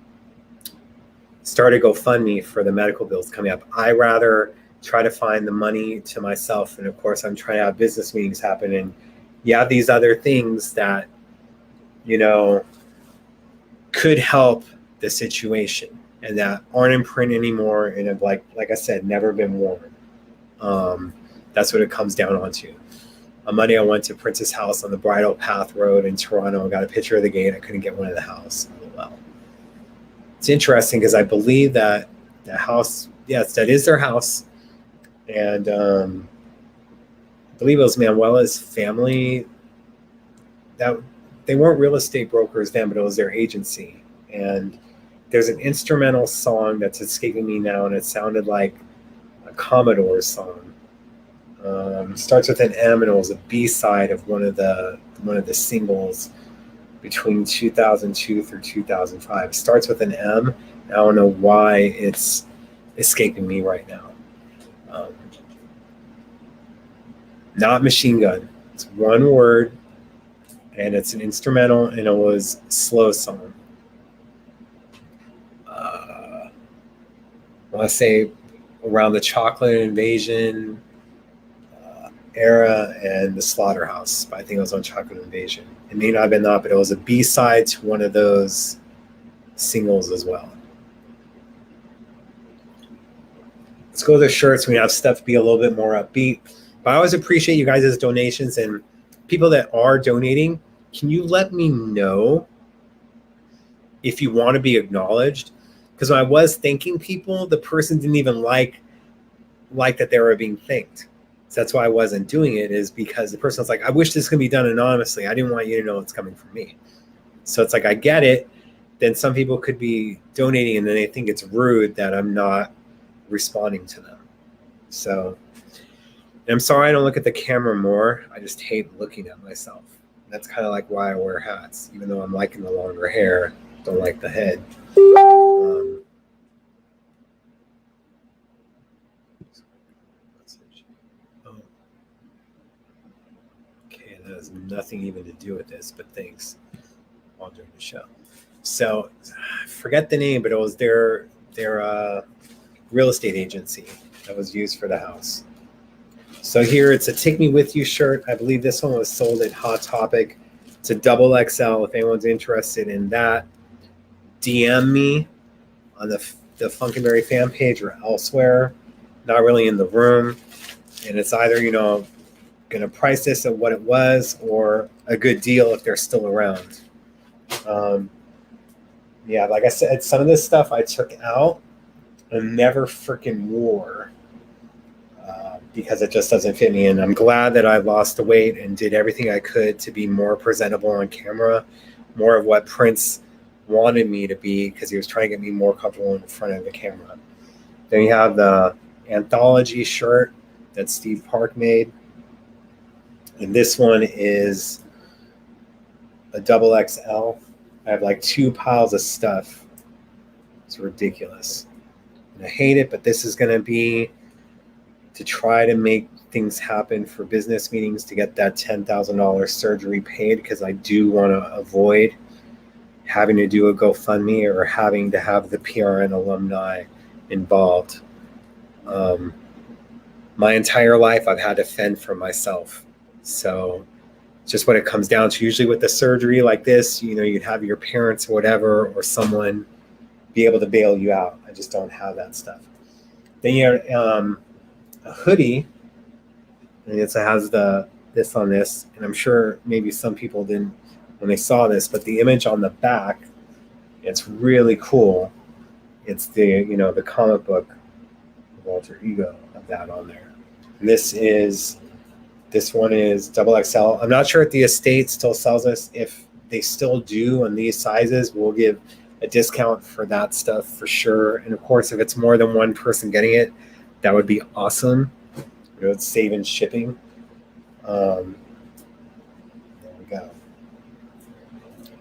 start a GoFundMe for the medical bills coming up. I rather try to find the money to myself. And of course, I'm trying to have business meetings happen. And you have these other things that, you know, could help the situation and that aren't in print anymore. And have, like I said, never been worn. That's what it comes down onto. On Monday, I went to Prince's house on the Bridle Path Road in Toronto and got a picture of the gate. I couldn't get one of the house. Well, it's interesting because I believe that the house, yes, that is their house. And I believe it was Manuela's family. That they weren't real estate brokers then, but it was their agency. And there's an instrumental song that's escaping me now, and it sounded like a Commodore song. Starts with an M, and it was a B-side of one of the singles between 2002 through 2005. It starts with an M. I don't know why it's escaping me right now. Not Machine Gun. It's one word, and it's an instrumental, and it was slow song. I want to say around the Chocolate Invasion era and the Slaughterhouse. I think it was on Chocolate Invasion. It may not have been that, but it was a B-side to one of those singles as well. Let's go to the shirts. We have stuff to be a little bit more upbeat. But I always appreciate you guys' donations, and people that are donating, can you let me know if you want to be acknowledged? Because when I was thanking people, the person didn't even like that they were being thanked. So that's why I wasn't doing it, is because the person was like, I wish this could be done anonymously. I didn't want you to know it's coming from me. So it's like, I get it. Then some people could be donating and then they think it's rude that I'm not responding to them. So I'm sorry I don't look at the camera more. I just hate looking at myself. That's kind of like why I wear hats, even though I'm liking the longer hair. Don't like the head. Okay, that has nothing even to do with this, but thanks. While during the show. So I forget the name, but it was their real estate agency that was used for the house. So here it's a Take Me With You shirt. I believe this one was sold at Hot Topic. It's a double XL. If anyone's interested in that, DM me on the Funkenberry fan page or elsewhere. Not really in the room. And it's either, going to price this at what it was or a good deal if they're still around. Yeah, like I said, some of this stuff I took out and never freaking wore because it just doesn't fit me. And I'm glad that I lost the weight and did everything I could to be more presentable on camera, more of what Prince wanted me to be, because he was trying to get me more comfortable in front of the camera. Then you have the anthology shirt that Steve Park made. And this one is a double XL. I have like 2 piles of stuff. It's ridiculous. And I hate it, but this is going to be to try to make things happen for business meetings to get that $10,000 surgery paid, because I do want to avoid having to do a GoFundMe or having to have the PRN alumni involved. My entire life, I've had to fend for myself. So just what it comes down to. Usually with the surgery like this, you'd have your parents or whatever, or someone be able to bail you out. I just don't have that stuff. Then you have a hoodie, and it has this on this, and I'm sure maybe some people didn't when they saw this, but the image on the back, it's really cool. It's the the comic book alter ego of that on there. And this one is double XL. I'm not sure if the estate still sells this. If they still do on these sizes, we'll give a discount for that stuff for sure. And of course, if it's more than one person getting it, that would be awesome. It would save in shipping. There we go.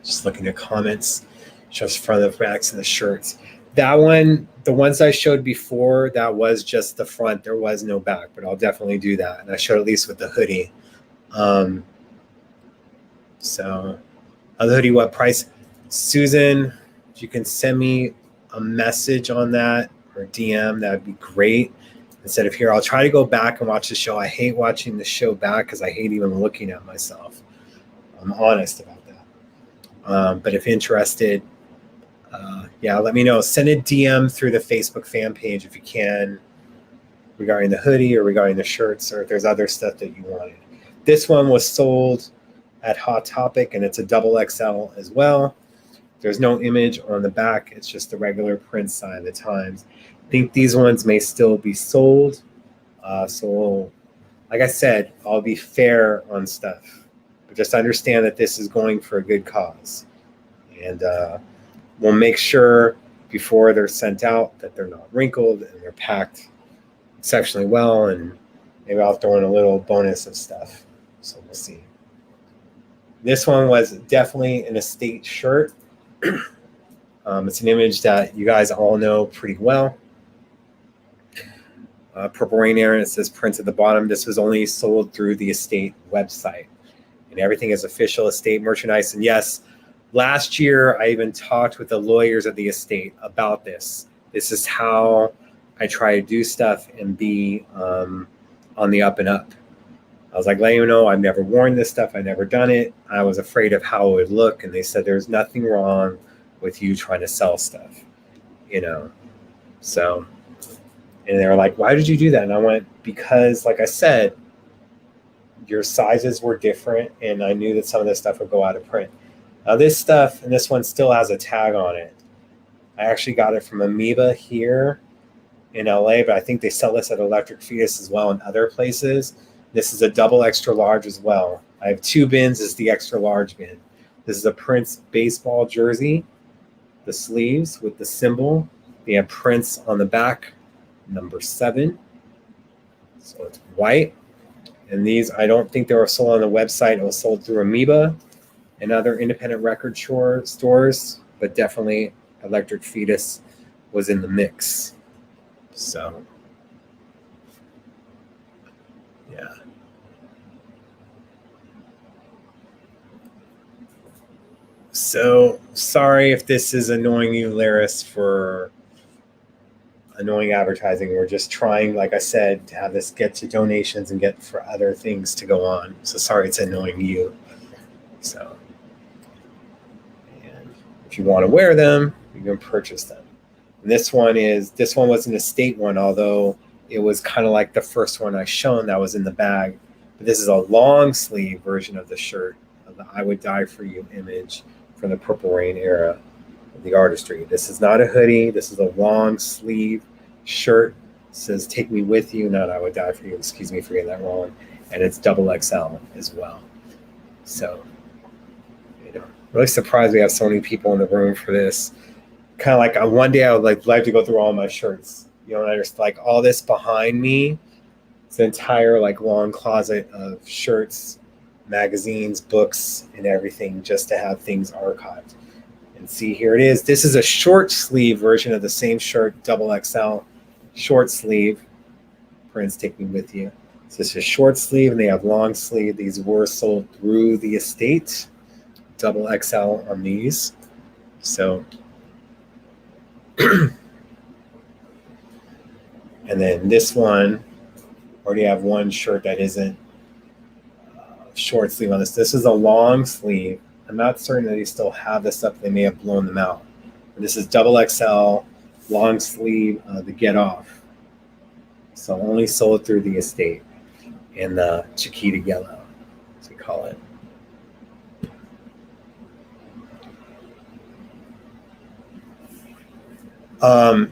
Just looking at comments, just front of the backs of the shirts. That one, the ones I showed before, that was just the front. There was no back, but I'll definitely do that. And I showed at least with the hoodie. So the hoodie, what price? Susan, if you can send me a message on that or DM, that would be great. Instead of here, I'll try to go back and watch the show. I hate watching the show back because I hate even looking at myself. I'm honest about that. But if interested, yeah, let me know. Send a DM through the Facebook fan page if you can, regarding the hoodie or regarding the shirts, or if there's other stuff that you wanted. This one was sold at Hot Topic, and it's a XXL as well. There's no image on the back. It's just the regular print sign of the Times. I think these ones may still be sold. So, like I said, I'll be fair on stuff. But just understand that this is going for a good cause. And we'll make sure before they're sent out that they're not wrinkled and they're packed exceptionally well. And maybe I'll throw in a little bonus of stuff. So we'll see. This one was definitely an estate shirt. It's an image that you guys all know pretty well. Purple Rain Era, it says Prince at the bottom. This was only sold through the estate website. And everything is official estate merchandise. And yes, last year I even talked with the lawyers at the estate about this. This is how I try to do stuff and be on the up and up. I was like, let you know, I've never worn this stuff. I've never done it. I was afraid of how it would look. And they said, there's nothing wrong with you trying to sell stuff, you know? So, and they were like, why did you do that? And I went, because like I said, your sizes were different. And I knew that some of this stuff would go out of print. Now this stuff, and this one still has a tag on it. I actually got it from Amoeba here in LA, but I think they sell this at Electric Fetus as well in other places. This is a double extra large as well. I have 2 bins as the extra large bin. This is a Prince baseball jersey, the sleeves with the symbol. They have Prince on the back, number 7. So it's white. And these, I don't think they were sold on the website. It was sold through Amoeba and other independent record stores, but definitely Electric Fetus was in the mix. So, yeah. So sorry if this is annoying you, Laris, for annoying advertising. We're just trying, like I said, to have this get to donations and get for other things to go on. So sorry it's annoying you. So, and if you want to wear them, you can purchase them. And this one was an estate one, although it was kind of like the first one I shown that was in the bag. But this is a long sleeve version of the shirt, of the I Would Die For You image from the Purple Rain era of the artistry. This is not a hoodie. This is a long sleeve shirt. It says Take Me With You, not I Would Die For You. Excuse me for getting that wrong. And it's XXL as well. So, you know, really surprised we have so many people in the room for this. Kind of like one day I would like to go through all my shirts. You know, and there's like all this behind me. It's an entire like long closet of shirts, magazines, books, and everything just to have things archived. And see, here it is. This is a short sleeve version of the same shirt, XXL, short sleeve. Prince, Take Me With You. So this is short sleeve, and they have long sleeve. These were sold through the estate, XXL on these. So, and then this one, already have one shirt that isn't short sleeve on this. This is a long sleeve. I'm not certain that they still have this up. They may have blown them out. And this is XXL, long sleeve, the Get Off. So only sold through the estate in the Chiquita yellow, as we call it.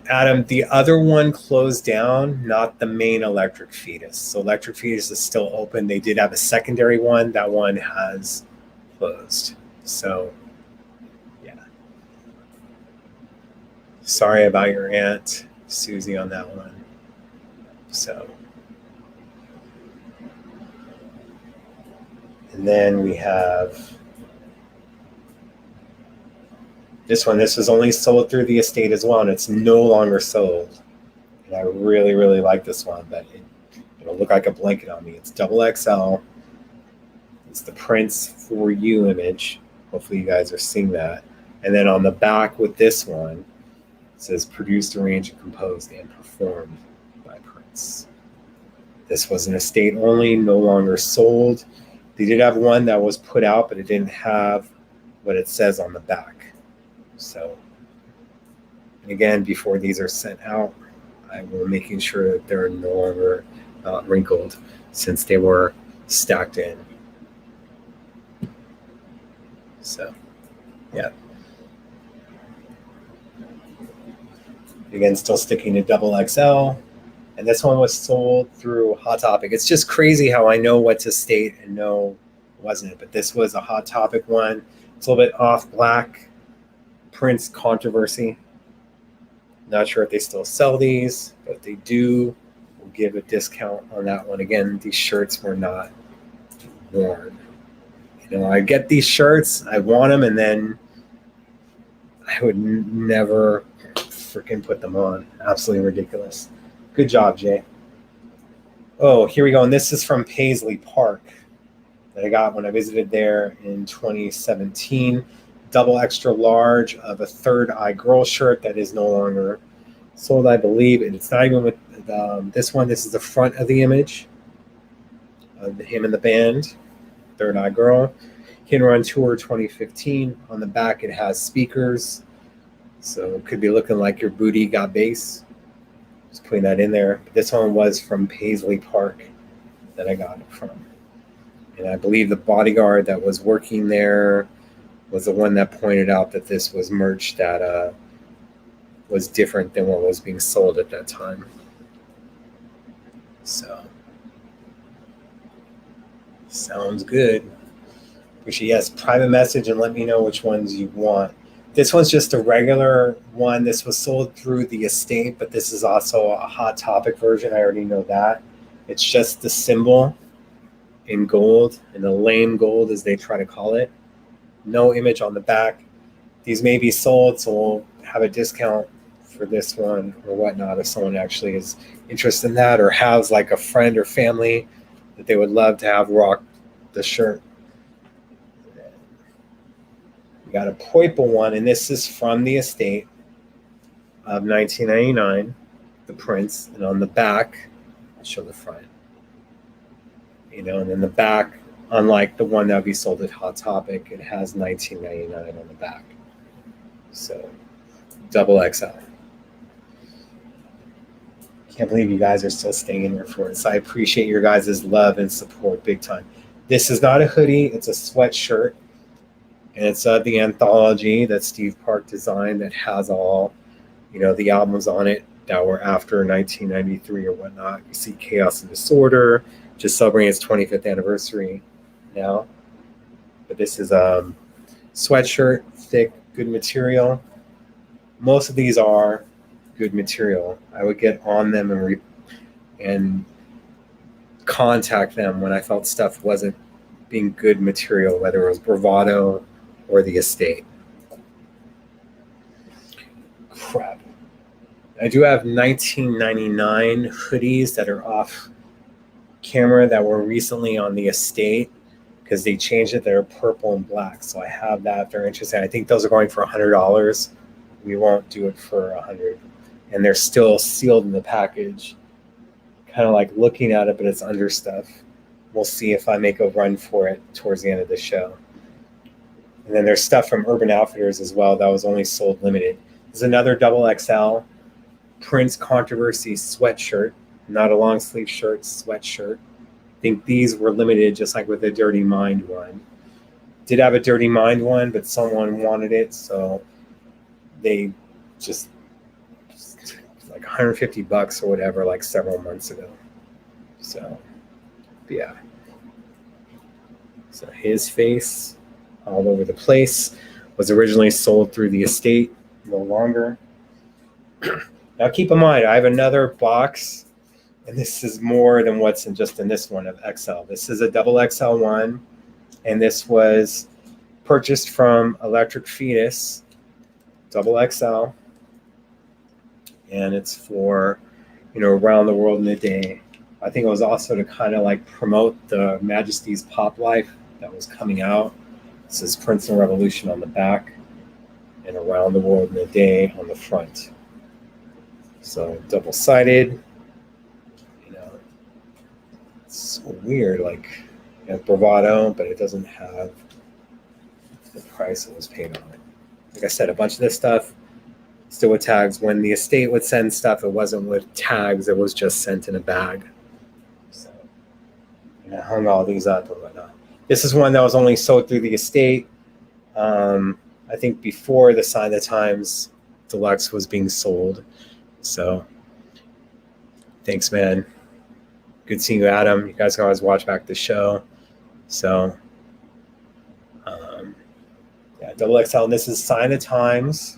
Adam, the other one closed down, not the main Electric Fetus. So Electric Fetus is still open. They did have a secondary one. That one has closed. So, yeah. Sorry about your Aunt Susie on that one. So, and then we have this one. This was only sold through the estate as well, and it's no longer sold. And I really, really like this one, but it'll look like a blanket on me. It's XXL. It's the Prince For You image. Hopefully you guys are seeing that. And then on the back with this one, It says produced, arranged, composed, and performed by Prince. This was an estate only, no longer sold. They did have one that was put out, but it didn't have what it says on the back. So, again, before these are sent out, I will making sure that they're no longer wrinkled since they were stacked in. So, yeah. Again, still sticking to XXL. And this one was sold through Hot Topic. It's just crazy how I know what's estate and no wasn't it. But this was a Hot Topic one. It's a little bit off black. Prince Controversy. Not sure if they still sell these, but if they do, we'll give a discount on that one. Again, these shirts were not worn. You know, I get these shirts, I want them, and then I would never freaking put them on. Absolutely ridiculous. Good job, Jay. Oh, here we go. And this is from Paisley Park that I got when I visited there in 2017. Double extra large of a Third Eye Girl shirt that is no longer sold, I believe. And it's not even with this one. This is the front of the image of him and the band, Third Eye Girl. Hit and Run Tour 2015. On the back, it has speakers. So it could be looking like your booty got bass. Just putting that in there. But this one was from Paisley Park that I got it from. And I believe the bodyguard that was working there was the one that pointed out that this was merch that was different than what was being sold at that time. So, sounds good. Appreciate, yes, private message and let me know which ones you want. This one's just a regular one. This was sold through the estate, but this is also a Hot Topic version. I already know that. It's just the symbol in gold, in the lame gold as they try to call it. No image on the back. These may be sold, so we'll have a discount for this one or whatnot if someone actually is interested in that or has like a friend or family that they would love to have rock the shirt. We got a purple one, and this is from the estate of 1999, the Prince, and on the back, I'll show the front. You know, and then the back, unlike the one that would be sold at Hot Topic, it has 1999 on the back. So, double XL. Can't believe you guys are still staying in here for it. So I appreciate your guys' love and support big time. This is not a hoodie, it's a sweatshirt. And it's the anthology that Steve Park designed that has all, you know, the albums on it that were after 1993 or whatnot. You see Chaos and Disorder, just celebrating its 25th anniversary now. But this is a sweatshirt, thick, good material. Most of these are good material. I would get on them and contact them when I felt stuff wasn't being good material, whether it was Bravado or the estate. Crap. I do have 1999 hoodies that are off camera that were recently on the estate because they changed it. They're purple and black. So I have that if they're interested. I think those are going for $100. We won't do it for $100. And they're still sealed in the package. Kind of like looking at it, but it's under stuff. We'll see if I make a run for it towards the end of the show. And then there's stuff from Urban Outfitters as well that was only sold limited. There's another double XL Prince Controversy sweatshirt, not a long sleeve shirt, sweatshirt. I think these were limited just like with the Dirty Mind one. Did have a Dirty Mind one, but someone wanted it, so they just like $150 or whatever, like several months ago. So, yeah. So his face all over the place was originally sold through the estate, no longer. Now keep in mind, I have another box, and this is more than what's in just in this one of XL. This is a double XL one, and this was purchased from Electric Fetus, double XL, and it's for, you know, around the world in a day. I think it was also to kind of like promote the Majesty's Pop Life that was coming out. It says Prince and Revolution on the back and Around the World in a Day on the front. So double-sided, it's so weird, like you have bravado, but it doesn't have the price that was paid on it. Like I said, a bunch of this stuff still with tags. When the estate would send stuff, it wasn't with tags, it was just sent in a bag. So I hung all these up and whatnot. This is one that was only sold through the estate. I think before the Sign of the Times Deluxe was being sold. So thanks, man. Good seeing you, Adam. You guys can always watch back the show. So yeah, double XL. And this is Sign of the Times.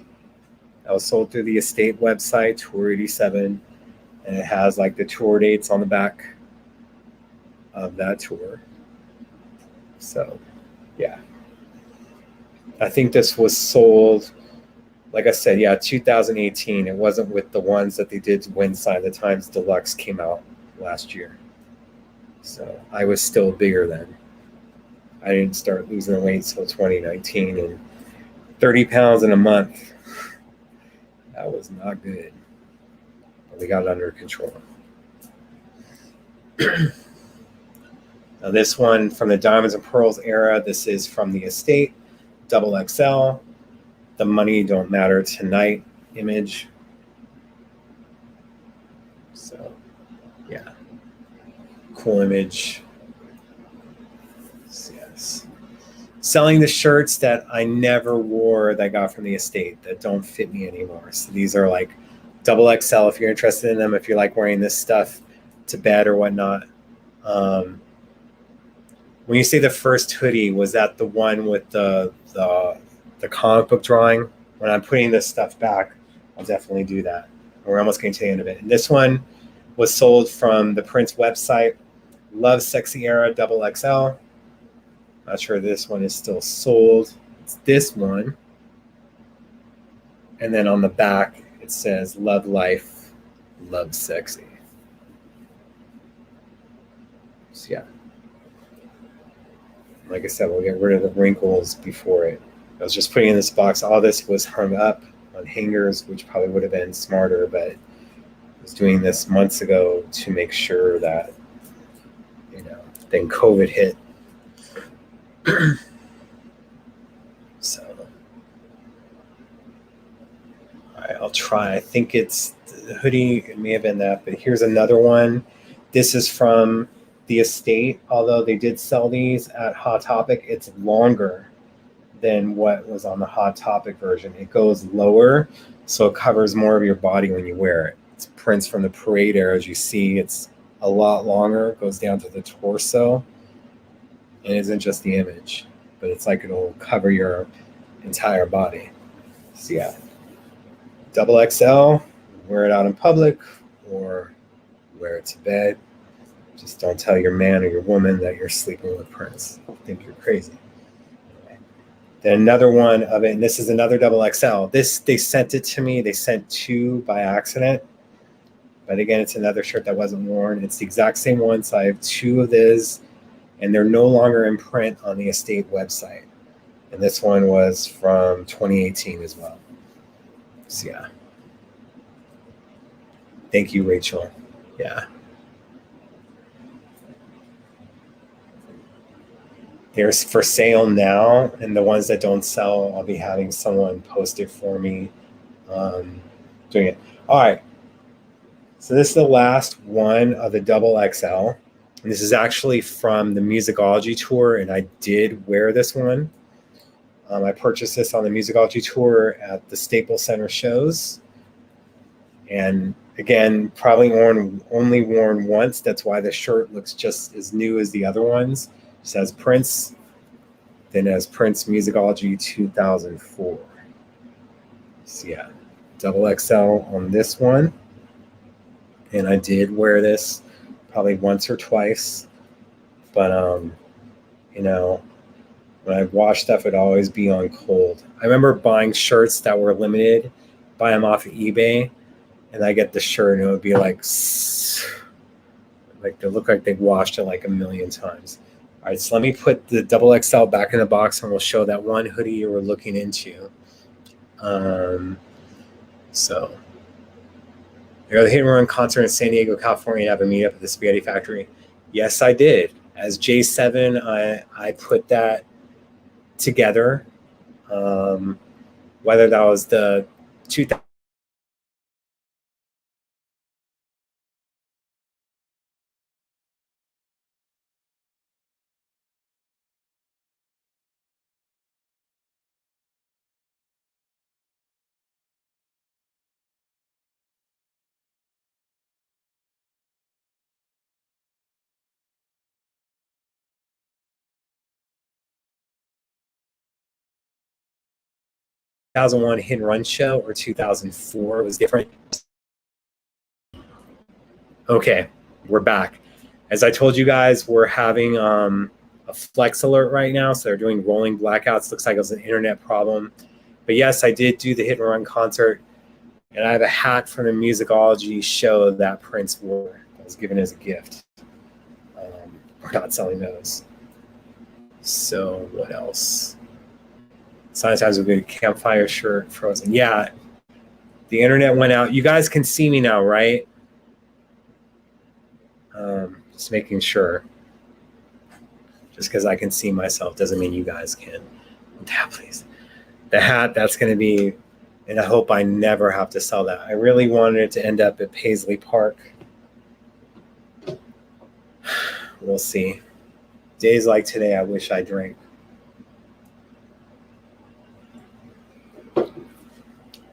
That was sold through the estate website, Tour 87. And it has like the tour dates on the back of that tour. So yeah. I think this was sold, like I said, 2018. It wasn't with the ones that they did when Sign of the Times Deluxe came out last year. So I was still bigger then. I didn't start losing weight until 2019, and 30 pounds in a month. That was not good. But we got it under control. Now this one from the Diamonds and Pearls era, this is from the estate, double XL. The money don't matter tonight image. So yeah, cool image. Yes. Selling the shirts that I never wore that I got from the estate that don't fit me anymore. So these are like double XL if you're interested in them, if you like wearing this stuff to bed or whatnot. When you say the first hoodie, was that the one with the comic book drawing? When I'm putting this stuff back, I'll definitely do that. We're almost getting to the end of it. And this one was sold from the Prince website, Love Sexy Era double XL. Not sure this one is still sold. It's this one. And then on the back, it says Love Life, Love Sexy. So yeah. Like I said, we'll get rid of the wrinkles before it. I was just putting in this box. All this was hung up on hangers, which probably would have been smarter, but I was doing this months ago to make sure that, then COVID hit. So, all right, I'll try. I think it's the hoodie. It may have been that, but here's another one. This is from the estate. Although they did sell these at Hot Topic, it's longer than what was on the Hot Topic version. It goes lower, so it covers more of your body when you wear it. It's prints from the parade era. As you see, it's a lot longer. It goes down to the torso. It isn't just the image, but it's like it'll cover your entire body. So yeah, double XL, wear it out in public or wear it to bed. Just don't tell your man or your woman that you're sleeping with Prince. I think you're crazy. Then another one of it, and this is another double XL. This, they sent it to me. They sent two by accident. But again, it's another shirt that wasn't worn. It's the exact same one, so I have two of these, and they're no longer in print on the estate website. And this one was from 2018 as well. So yeah. Thank you, Rachel. Yeah. They're for sale now, and the ones that don't sell, I'll be having someone post it for me doing it. All right. So this is the last one of the double XL. And this is actually from the Musicology tour, and I did wear this one. I purchased this on the Musicology tour at the Staples Center shows. And again, probably only worn once. That's why the shirt looks just as new as the other ones. It says Prince, then as Prince Musicology 2004. So yeah, double XL on this one. And I did wear this probably once or twice. But, when I wash stuff, it'd always be on cold. I remember buying shirts that were limited, buy them off of eBay, and I get the shirt and it would be like they look like they've washed it like a million times. All right, so let me put the double XL back in the box and we'll show that one hoodie you were looking into. So You know, the Hit and Run concert in San Diego, California, have a meetup at the Spaghetti Factory. Yes, I did. As J7, I put that together. Whether that was the 2001 Hit and Run show or 2004 was different. Okay, we're back. As I told you guys, we're having a flex alert right now, so they're doing rolling blackouts. Looks like it was an internet problem. But yes, I did do the Hit and Run concert, and I have a hat from the musicology show that Prince wore. That was given as a gift. We're not selling those. So what else? Sometimes a good campfire shirt, frozen. Yeah, the internet went out. You guys can see me now, right? Just making sure. Just because I can see myself doesn't mean you guys can. Yeah, please. The hat, that's going to be, and I hope I never have to sell that. I really wanted it to end up at Paisley Park. We'll see. Days like today, I wish I drank.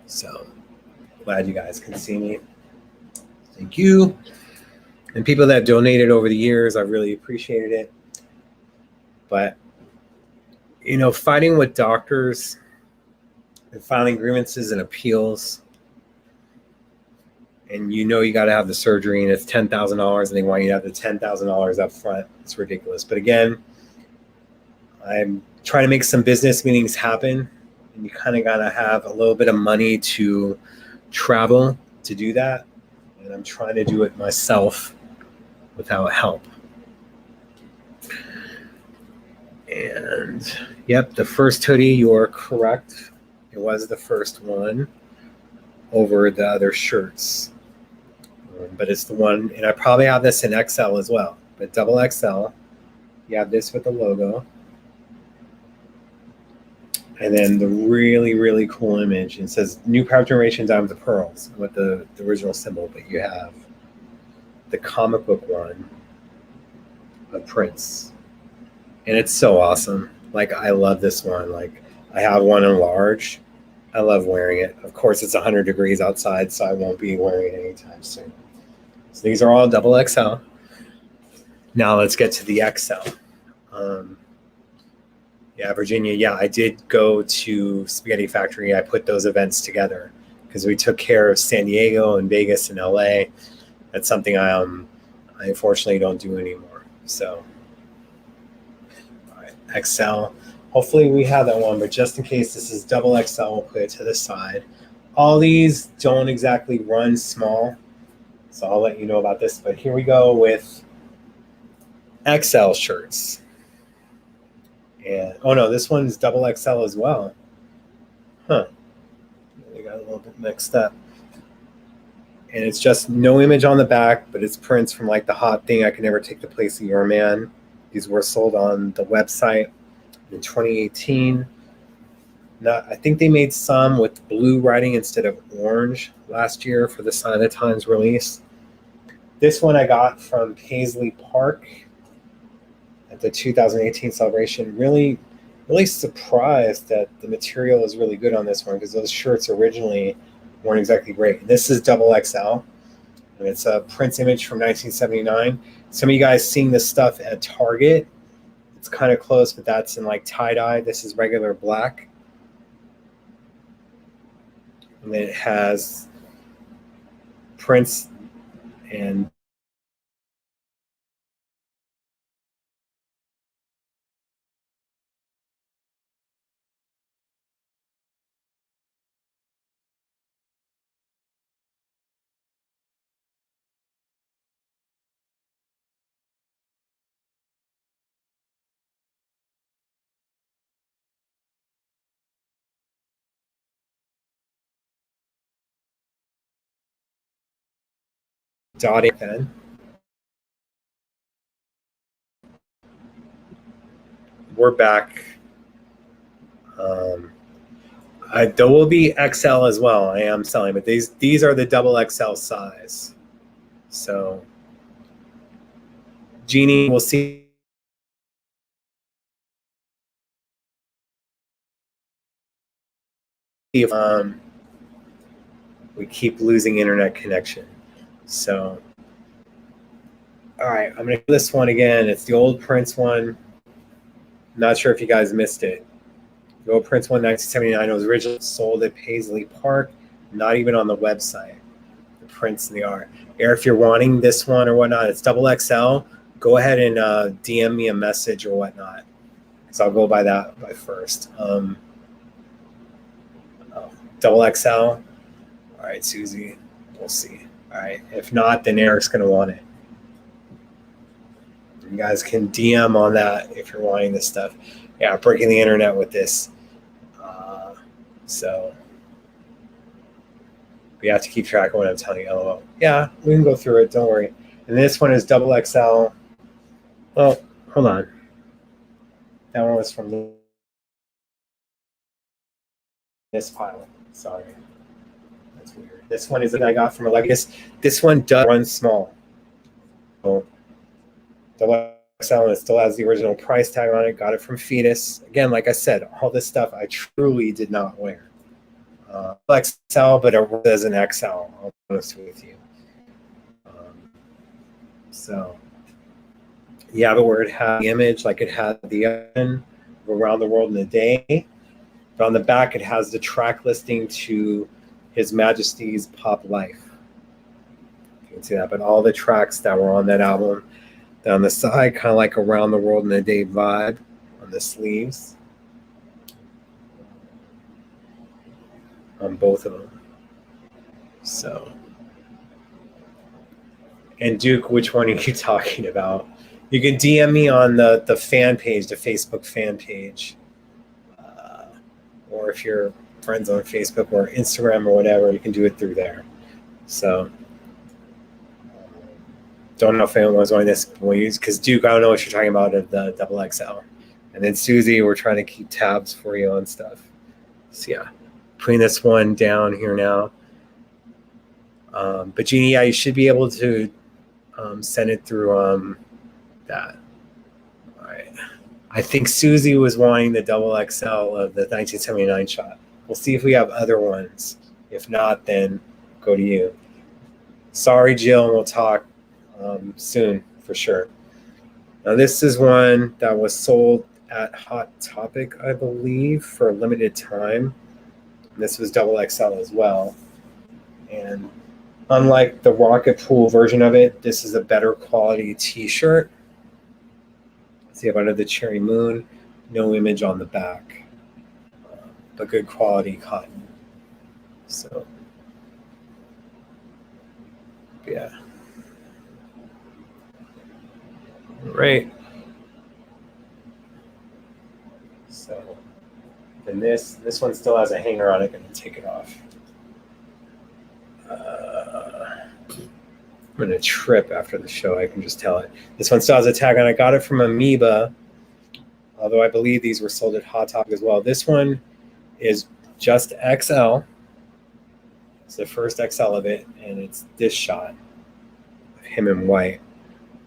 So glad you guys can see me. Thank you. And people that donated over the years, I really appreciated it. But, you know, fighting with doctors and filing grievances and appeals, and you know you got to have the surgery, and it's $10,000, and they want you to have the $10,000 up front. It's ridiculous. But again, I'm trying to make some business meetings happen, and you kind of got to have a little bit of money to travel to do that. And I'm trying to do it myself without help. And yep, the first hoodie, you're correct. It was the first one over the other shirts. But it's the one, and I probably have this in XL as well, but double XL. You have this with the logo. And then the really, really cool image. It says New Power Generation Diamonds of Pearls with the original symbol, but you have the comic book one of Prince. And it's so awesome. Like, I love this one. Like, I have one in large. I love wearing it. Of course, it's 100 degrees outside, so I won't be wearing it anytime soon. So these are all double XL. Now let's get to the XL. Yeah, Virginia. Yeah, I did go to Spaghetti Factory. I put those events together because we took care of San Diego and Vegas and LA. That's something I unfortunately don't do anymore. So, all right, XL. Hopefully we have that one, but just in case this is double XL, we'll put it to the side. All these don't exactly run small, so I'll let you know about this. But here we go with XL shirts. And oh no, this one's double XL as well. Huh. They got a little bit mixed up. And it's just no image on the back, but it's prints from like the hot thing, I Can Never Take the Place of Your Man. These were sold on the website in 2018. I think they made some with blue writing instead of orange last year for the Sign of the Times release. This one I got from Paisley Park at the 2018 celebration. Really surprised that the material is really good on this one because those shirts originally weren't exactly great. This is double XL, and it's a Prince image from 1979. Some of you guys seeing this stuff at Target. It's kind of close, but that's in like tie-dye. This is regular black. And then it has Prince and .in. We're back. There will be XL as well. I am selling, but these are the double XL size. So, Jeannie, we'll see if we keep losing internet connection. So, all right, I'm going to do this one again. It's the old Prince one. Not sure if you guys missed it. The old Prince one, 1979. It was originally sold at Paisley Park, not even on the website. The Prince and the art. If you're wanting this one or whatnot, it's double XL. Go ahead and DM me a message or whatnot. So I'll go by that by first. Double XL. All right, Susie. We'll see. All right. If not, then Eric's going to want it. You guys can DM on that if you're wanting this stuff. Yeah, breaking the internet with this. So we have to keep track of what I'm telling you. LOL. Yeah, we can go through it. Don't worry. And this one is double XL. Well, hold on. That one was from this pile. Sorry. That's weird. This one is that I got from a Legacy. This one does run small. So, double XL, and it still has the original price tag on it. Got it from Fetus. Again, like I said, all this stuff I truly did not wear. XL, but it was an XL. I'll be honest with you. So, yeah, but where it had the image, like it had the oven around the world in a day. But on the back, it has the track listing to His Majesty's Pop Life. You can see that. But all the tracks that were on that album, down the side, kind of like Around the World in a Day vibe on the sleeves. On both of them. So, and Duke, which one are you talking about? You can DM me on the fan page, the Facebook fan page. Or if you're friends on Facebook or Instagram or whatever, you can do it through there. So, don't know if anyone was on this because Duke, I don't know what you're talking about of the double XL. And then Susie, we're trying to keep tabs for you on stuff. So yeah, putting this one down here now. But Jeannie, yeah, you should be able to send it through that. All right. I think Susie was wanting the double XL of the 1979 shot. We'll see if we have other ones. If not, then go to you. Sorry, Jill, and we'll talk soon for sure. Now, this is one that was sold at Hot Topic, I believe, for a limited time. This was double XL as well. And unlike the Rocket Pool version of it, this is a better quality t-shirt. See up under the Cherry Moon, no image on the back, but good quality cotton. So, yeah. All right. So, then this one still has a hanger on it. I'm gonna take it off. I'm gonna trip after the show. I can just tell it. This one still has a tag on it. I got it from Amoeba, although I believe these were sold at Hot Topic as well. This one is just XL. It's the first XL of it, and it's this shot of him in white.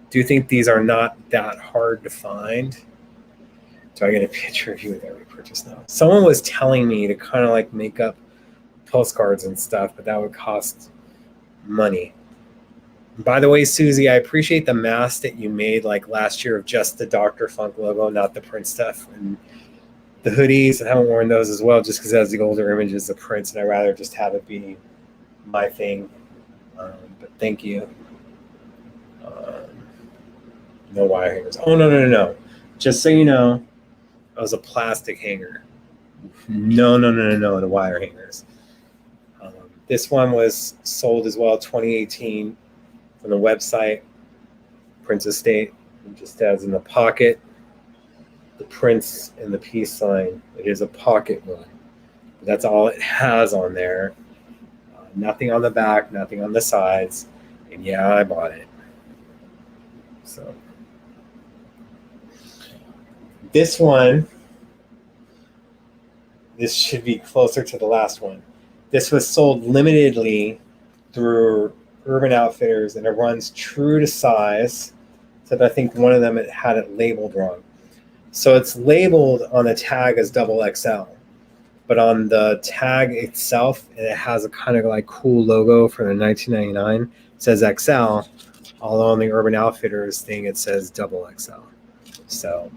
Do you think these are not that hard to find? Do I get a picture of you with every purchase now? Someone was telling me to kind of like make up postcards and stuff, but that would cost money. By the way, Susie, I appreciate the mask that you made like last year of just the Dr. Funk logo, not the Prince stuff. And the hoodies, I haven't worn those as well just because it has the older images of Prince, and I'd rather just have it be my thing. But thank you. No wire hangers. Oh, no. Just so you know, that was a plastic hanger. No, the wire hangers. This one was sold as well, 2018. On the website, Prince Estate. It just has in the pocket the Prince and the peace sign. It is a pocket one. That's all it has on there. Nothing on the back, nothing on the sides. And yeah, I bought it. So this one, this should be closer to the last one. This was sold limitedly through Urban Outfitters, and it runs true to size. So I think one of them had it labeled wrong. So it's labeled on the tag as XXL, but on the tag itself, it has a kind of like cool logo for the 1999. It says XL, although on the Urban Outfitters thing it says XXL. So,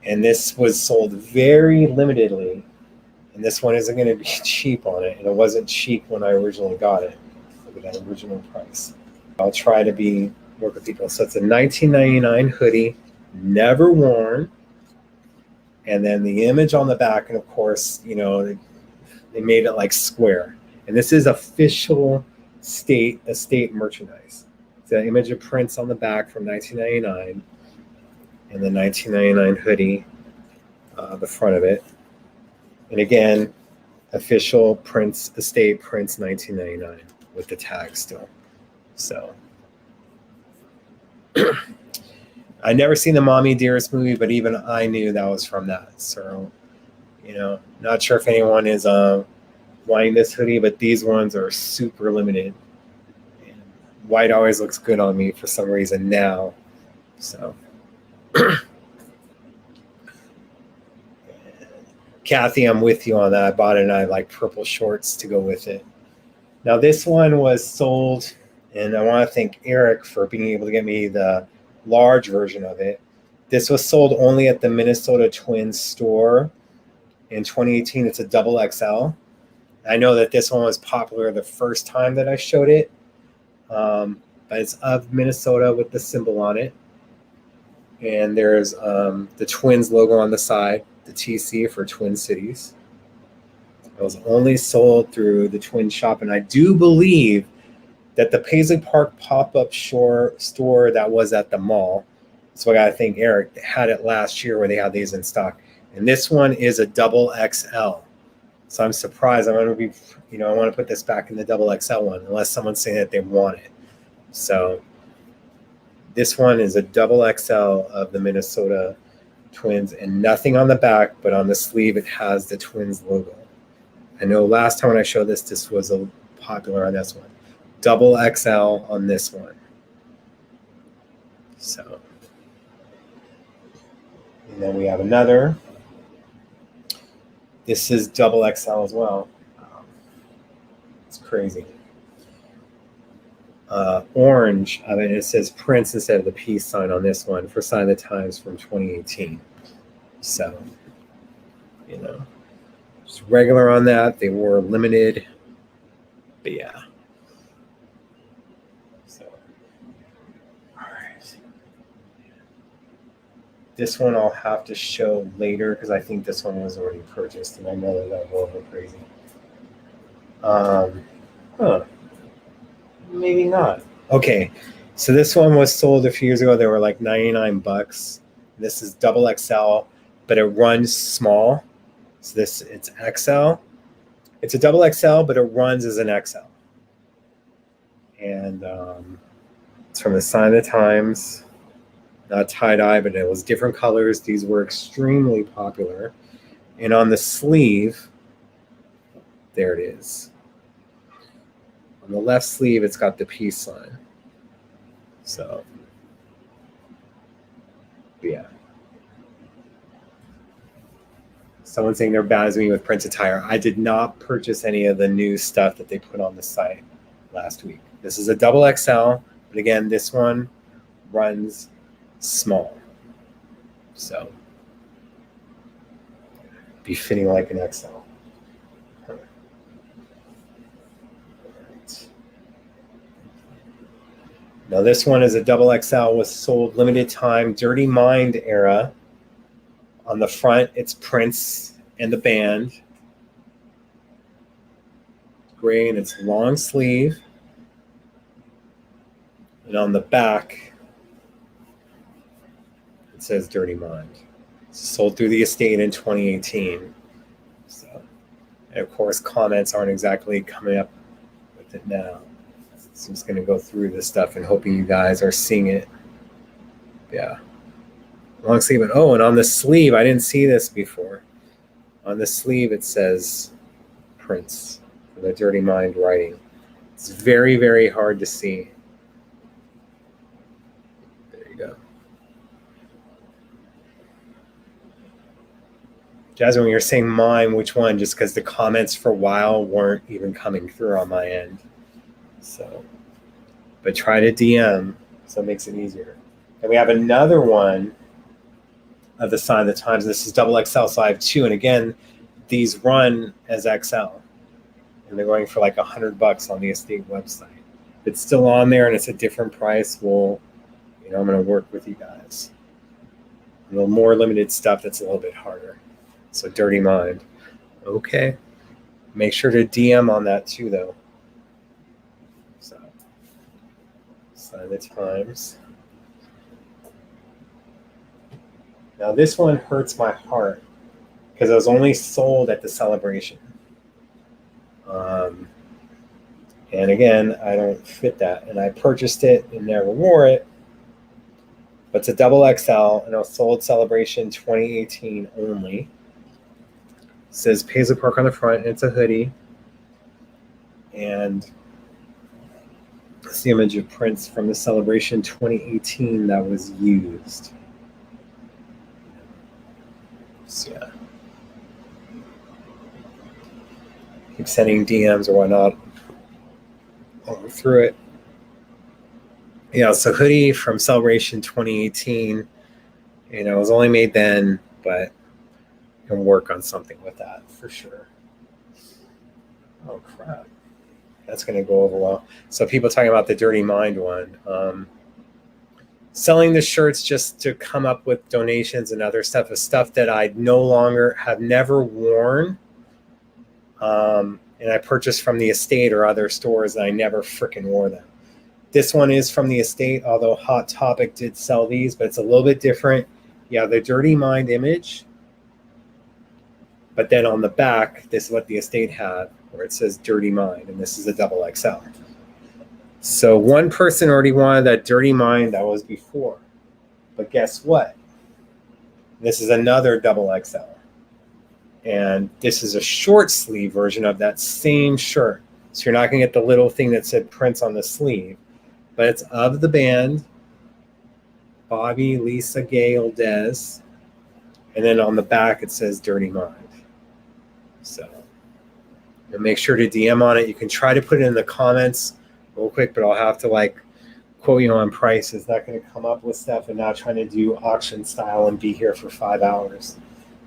and this was sold very limitedly, and this one isn't going to be cheap on it, and it wasn't cheap when I originally got it. Look at that original price. I'll try to work with people. So it's a 1999 hoodie, never worn. And then the image on the back, and of course, you know, they made it like square. And this is official estate merchandise. It's an image of Prince on the back from 1999, and the 1999 hoodie, the front of it. And again, official Prince estate, Prince 1999 with the tag still. So I never seen the Mommy Dearest movie, but even I knew that was from that. So, you know, not sure if anyone is wanting this hoodie, but these ones are super limited. And white always looks good on me for some reason now. So, Kathy, I'm with you on that. I bought it, and I like purple shorts to go with it. Now, this one was sold, and I want to thank Eric for being able to get me the large version of it. This was sold only at the Minnesota Twins store in 2018. It's a XXL. I know that this one was popular the first time that I showed it, but it's of Minnesota with the symbol on it. And there's the Twins logo on the side, the TC for Twin Cities. It was only sold through the Twin shop, and I do believe that the Paisley Park pop-up store that was at the mall, so I got to thank Eric, had it last year where they had these in stock. And this one is a XXL. So I'm surprised. I'm going to be, you know, I want to put this back in the XXL one unless someone's saying that they want it. So this one is a XXL of the Minnesota Twins, and nothing on the back, but on the sleeve it has the Twins logo. I know last time when I showed this, this was popular on this one. XXL on this one. So, and then we have another. This is XXL as well. It's crazy. Orange. I mean, it says Prince instead of the peace sign on this one for Sign of the Times from 2018. So, you know, just regular on that. They were limited, but yeah. So, all right. This one I'll have to show later because I think this one was already purchased, and I know that got a little bit crazy. Maybe not. Okay, so this one was sold a few years ago. They were like $99. This is XXL, but it runs small. So it's XL. It's a XXL, but it runs as an XL. And it's from the Sign of the Times. Not tie-dye, but it was different colors. These were extremely popular. And on the sleeve, there it is. On the left sleeve, it's got the peace sign. So, yeah. Someone's saying they're bad as me with Prince attire. I did not purchase any of the new stuff that they put on the site last week. This is a XXL, but again, this one runs small. So, be fitting like an XL. Now this one is a XXL, was sold limited time, Dirty Mind era. On the front, it's Prince and the band. Gray, and it's long sleeve. And on the back, it says Dirty Mind. It's sold through the estate in 2018. So, and of course, comments aren't exactly coming up with with it now. So I'm just going to go through this stuff and hoping you guys are seeing it. Yeah. Long sleeve. And oh, and on the sleeve, I didn't see this before. On the sleeve, it says Prince for the Dirty Mind writing. It's very, very hard to see. There you go. Jasmine, when you're saying mine, which one? Just because the comments for a while weren't even coming through on my end. So, but try to DM, so it makes it easier. And we have another one of the Sign of the Times. This is double XL, so I have two. And again, these run as XL. And they're going for like $100 on the estate website. If it's still on there and it's a different price, well, I'm going to work with you guys. A little more limited stuff that's a little bit harder. So Dirty Mind. Okay. Make sure to DM on that too, though. So, Sign of the Times. Now this one hurts my heart because it was only sold at the celebration. And again, I don't fit that. And I purchased it and never wore it. But it's a double XL and it was sold celebration 2018 only. It says Paisley Park on the front, and it's a hoodie. And it's the image of Prince from the celebration 2018 that was used. So yeah. Keep sending DMs or whatnot. I'll go through it. Yeah, so hoodie from celebration 2018. It was only made then, but you can work on something with that for sure. Oh crap. That's going to go over well. So people talking about the Dirty Mind one. Selling the shirts just to come up with donations and other stuff is stuff that I no longer have never worn. And I purchased from the estate or other stores, and I never freaking wore them. This one is from the estate, although Hot Topic did sell these, but it's a little bit different. Yeah, the Dirty Mind image. But then on the back, this is what the estate had, where it says Dirty Mind, and this is a double XL. So one person already wanted that Dirty Mind that was before. But guess what? This is another double XL. And this is a short sleeve version of that same shirt. So you're not going to get the little thing that said Prince on the sleeve. But it's of the band, Bobby, Lisa, Gail, Des. And then on the back, it says Dirty Mind. So make sure to DM on it. You can try to put it in the comments real quick, but I'll have to quote you on price. It's not going to come up with stuff and not trying to do auction style and be here for 5 hours.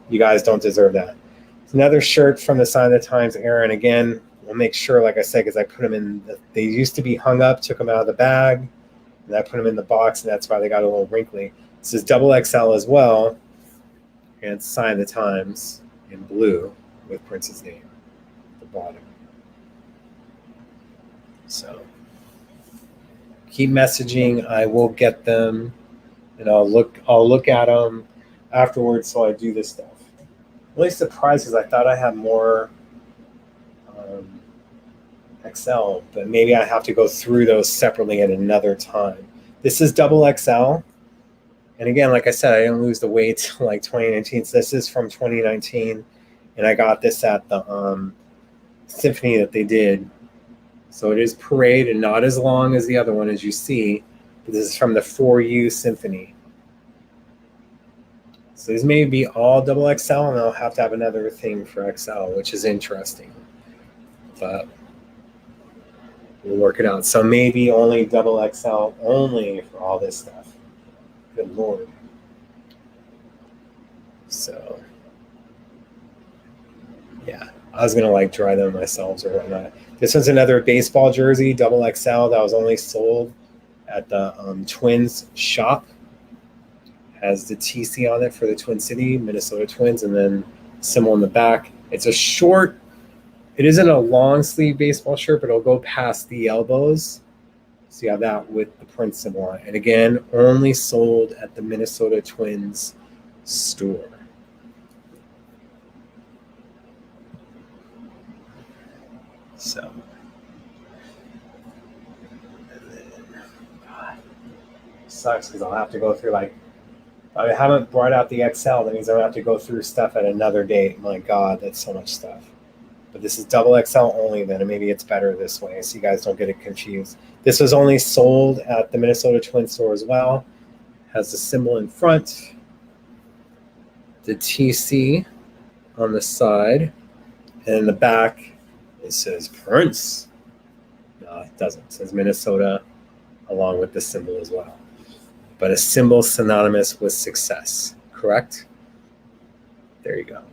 You guys don't deserve that. It's another shirt from the Sign of the Times era. And again, we'll make sure, like I said, because I put them in, they used to be hung up, took them out of the bag, and I put them in the box, and that's why they got a little wrinkly. This is double XL as well, and it's Sign of the Times in blue with Prince's name at the bottom. So keep messaging. I will get them, and I'll look at them afterwards. So I do this stuff. Really surprised because I thought I had more XL, but maybe I have to go through those separately at another time. This is double XL. And again, like I said, I didn't lose the weight till like 2019. So this is from 2019. And I got this at the symphony that they did. So it is parade and not as long as the other one, as you see. But this is from the For You Symphony. So these may be all double XL, and I'll have to have another thing for XL, which is interesting. But we'll work it out. So maybe only double XL only for all this stuff. Good Lord. So, yeah. I was going to dry them myself or whatnot. This one's another baseball jersey, double XL, that was only sold at the Twins shop. Has the TC on it for the Twin City, Minnesota Twins, and then symbol in the back. It's a short, it isn't a long sleeve baseball shirt, but it'll go past the elbows. So you have that with the Prince symbol on it. And again, only sold at the Minnesota Twins store. So Sucks because I'll have to go through like, I haven't brought out the XL. That means I'll have to go through stuff at another date. My God, that's so much stuff. But this is double XL only then, and maybe it's better this way so you guys don't get it confused. This was only sold at the Minnesota Twin store as well. Has the symbol in front, the TC on the side, and in the back it says Prince. No, it doesn't. It says Minnesota along with the symbol as well. But a symbol synonymous with success, correct? There you go.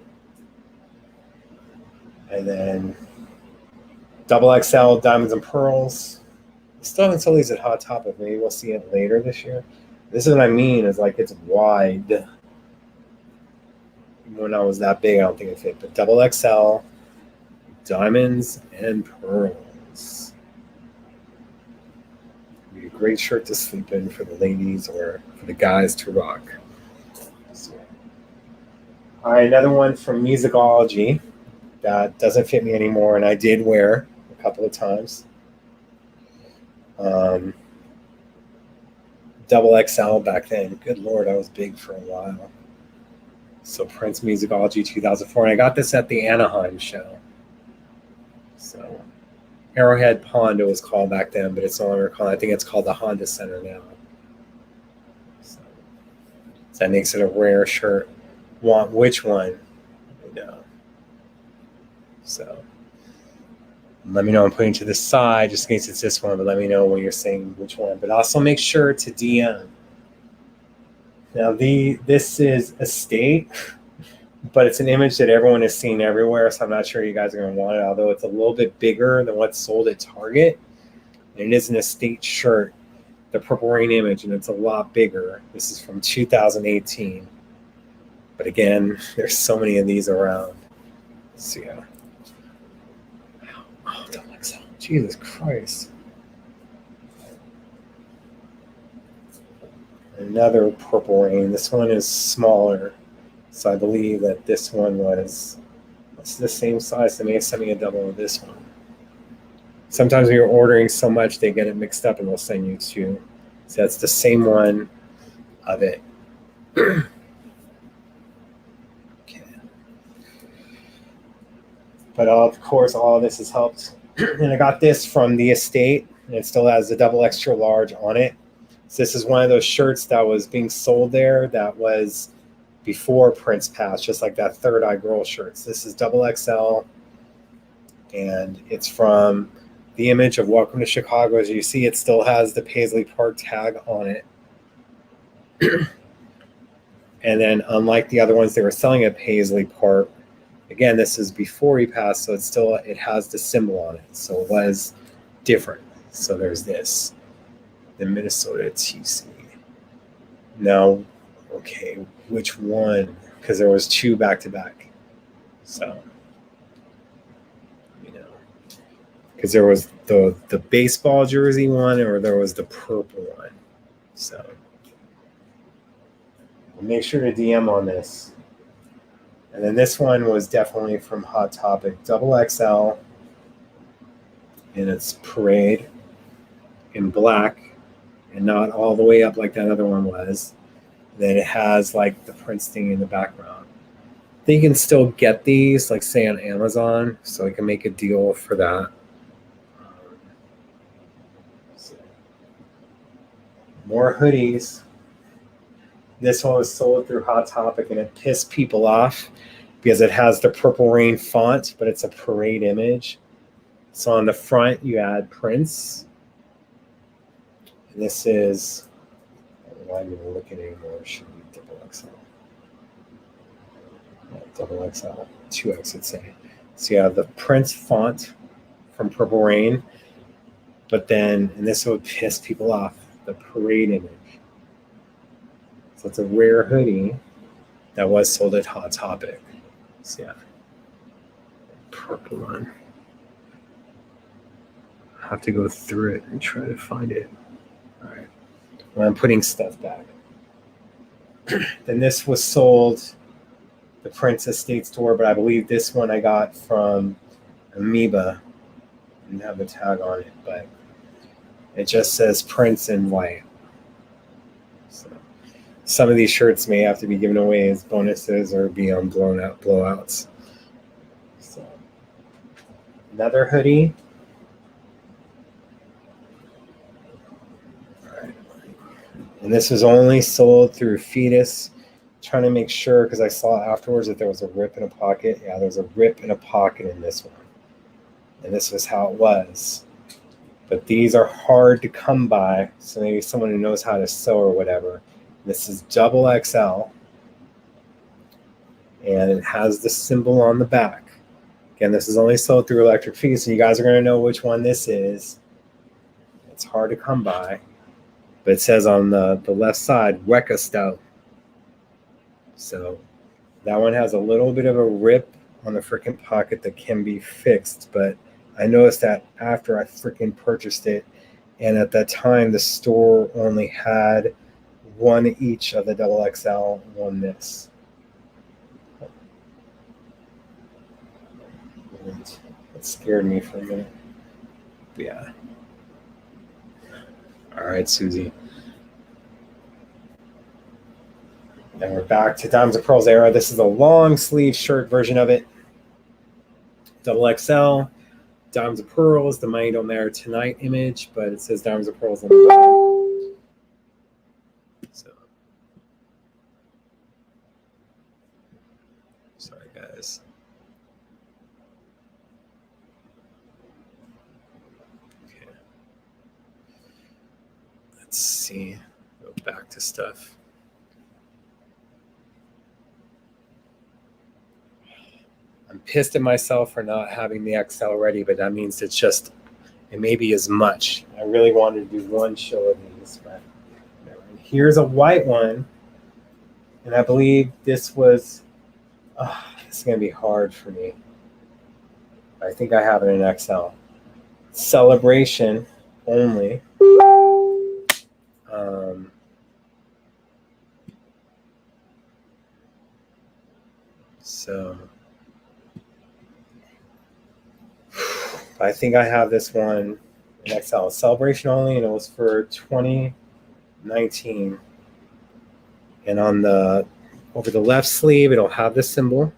And then double XL diamonds and pearls. Still haven't sold these at Hot Topic. Maybe we'll see it later this year. This is what I mean, is like it's wide. When I was that big, I don't think it fit. But double XL, diamonds and pearls. Be a great shirt to sleep in for the ladies or for the guys to rock. So, all right, another one from Musicology that doesn't fit me anymore, and I did wear a couple of times. Double XL back then. Good Lord, I was big for a while. So Prince Musicology 2004. And I got this at the Anaheim show. So Arrowhead Pond it was called back then, but it's no longer called. I think it's called the Honda Center now. So that makes it a rare shirt. Want which one? No. So let me know. I'm putting to the side just in case it's this one, but let me know when you're saying which one. But also make sure to DM. Now this is a state, but it's an image that everyone has seen everywhere, so I'm not sure you guys are going to want it, although it's a little bit bigger than what's sold at Target. And it is an estate shirt, the Purple Rain image, and it's a lot bigger. This is from 2018. But again, there's so many of these around. So yeah. Oh, double XL. Jesus Christ. Another Purple Rain. This one is smaller. So I believe that this one was the same size. They may have sent me a double of this one. Sometimes when you're ordering so much, they get it mixed up and they'll send you two. So that's the same one of it. Okay. But of course, all of this has helped. And I got this from the estate, and it still has the double extra large on it. So this is one of those shirts that was being sold there that was before Prince passed, just like that Third Eye Girl shirts. This is double XL, and it's from the image of Welcome to Chicago. As you see, it still has the Paisley Park tag on it. And then unlike the other ones they were selling at Paisley Park, again, this is before he passed, so it has the symbol on it. So it was different. So there's this, the Minnesota TC. Now, okay, which one? Because there was two back to back. So, because there was the baseball jersey one, or there was the purple one. So make sure to DM on this. And then this one was definitely from Hot Topic, double XL, and it's Parade in black, and not all the way up like that other one was. Then it has like the Prince thing in the background. I think you can still get these, like say on Amazon, so I can make a deal for that. So. More hoodies. This one was sold through Hot Topic, and it pissed people off because it has the Purple Rain font, but it's a Parade image. So on the front, you add Prince. And this is, why am I looking anymore? It should be double XL. Yeah, double XL, 2X, I'd say. So you have the Prince font from Purple Rain, but then, and this would piss people off, the Parade image. So it's a rare hoodie that was sold at Hot Topic. So yeah, purple one. I have to go through it and try to find it. All right, well, I'm putting stuff back. Then this was sold the Prince Estate store, but I believe this one I got from Amoeba. Didn't have a tag on it, but it just says Prince in white. Some of these shirts may have to be given away as bonuses or be on blowouts. So, another hoodie. All right. And this was only sold through Fetus. Trying to make sure, because I saw afterwards that there was a rip in a pocket. Yeah, there's a rip in a pocket in this one. And this was how it was. But these are hard to come by, so maybe someone who knows how to sew or whatever. This is double XL, and it has the symbol on the back. Again, this is only sold through Electric Fee, so you guys are going to know which one this is. It's hard to come by, but it says on the left side, Weka Stout. So that one has a little bit of a rip on the freaking pocket that can be fixed, but I noticed that after I freaking purchased it, and at that time the store only had one each of the double XL, one this. It scared me for a minute. But yeah. All right, Susie. And we're back to Diamonds and Pearls era. This is a long sleeve shirt version of it. Double XL. Diamonds and Pearls, the Money Don't Matter Tonight image, but it says Diamonds and Pearls on the bottom. So, sorry guys. Okay. Let's see. Go back to stuff. I'm pissed at myself for not having the XL ready, but that means it may be as much. I really wanted to do one show of these, but here's a white one, and I believe this was, this is going to be hard for me. I think I have it in XL. Celebration only. So I think I have this one in XL. Celebration only, and it was for 2019. And on over the left sleeve, it'll have the symbol.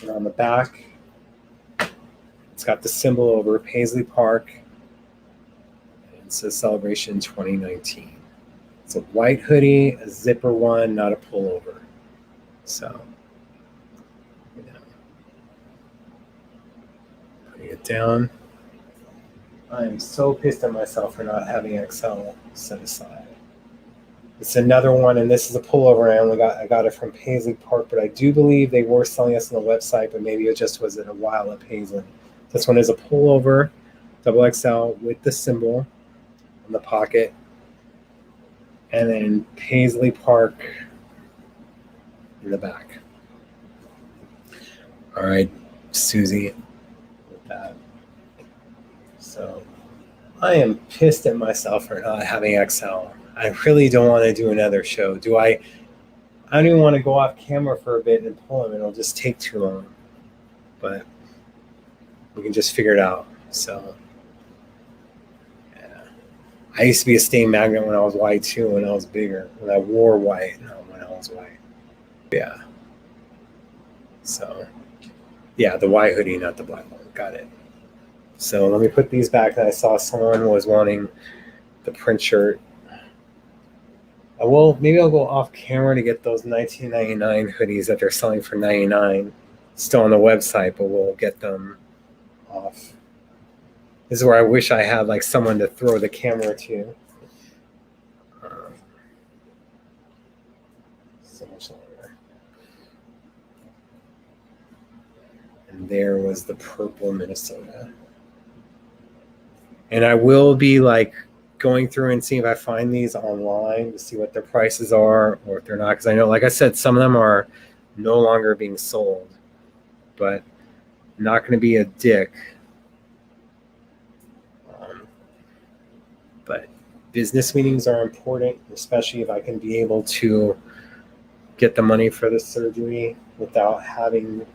And on the back, it's got the symbol over Paisley Park. And it says Celebration 2019. It's a white hoodie, a zipper one, not a pullover. So, putting it down. I'm so pissed at myself for not having XL set aside. It's another one, and this is a pullover. I got it from Paisley Park, but I do believe they were selling us on the website, but maybe it just was in a while at Paisley. This one is a pullover, double XL with the symbol in the pocket, and then Paisley Park in the back. All right, Susie, with that. So I am pissed at myself for not having XL. I really don't want to do another show. I don't even want to go off camera for a bit and pull them. It'll just take too long. But we can just figure it out. So, yeah. I used to be a stain magnet when I was white too, when I was bigger. When I wore white, not when I was white. Yeah. So, yeah, the white hoodie, not the black one. Got it. So let me put these back. I saw someone was wanting the print shirt. Maybe I'll go off camera to get those $19.99 hoodies that they're selling for $99. Still on the website, but we'll get them off. This is where I wish I had like someone to throw the camera to. So much longer. And there was the purple Minnesota. And I will be like going through and seeing if I find these online to see what their prices are or if they're not. Because I know, like I said, some of them are no longer being sold. But I'm not going to be a dick. But business meetings are important, especially if I can be able to get the money for the surgery without having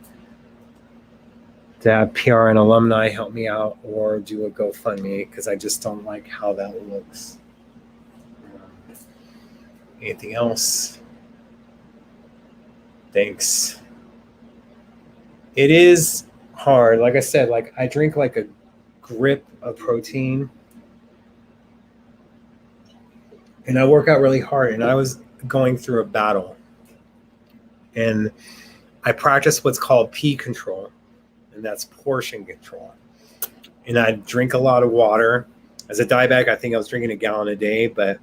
to have PR and alumni help me out or do a GoFundMe, because I just don't like how that looks. Anything else? Thanks. It is hard. Like I said, like I drink like a grip of protein and I work out really hard, and I was going through a battle, and I practice what's called P control, and that's portion control. And I drink a lot of water. As a diabetic, I think I was drinking a gallon a day, but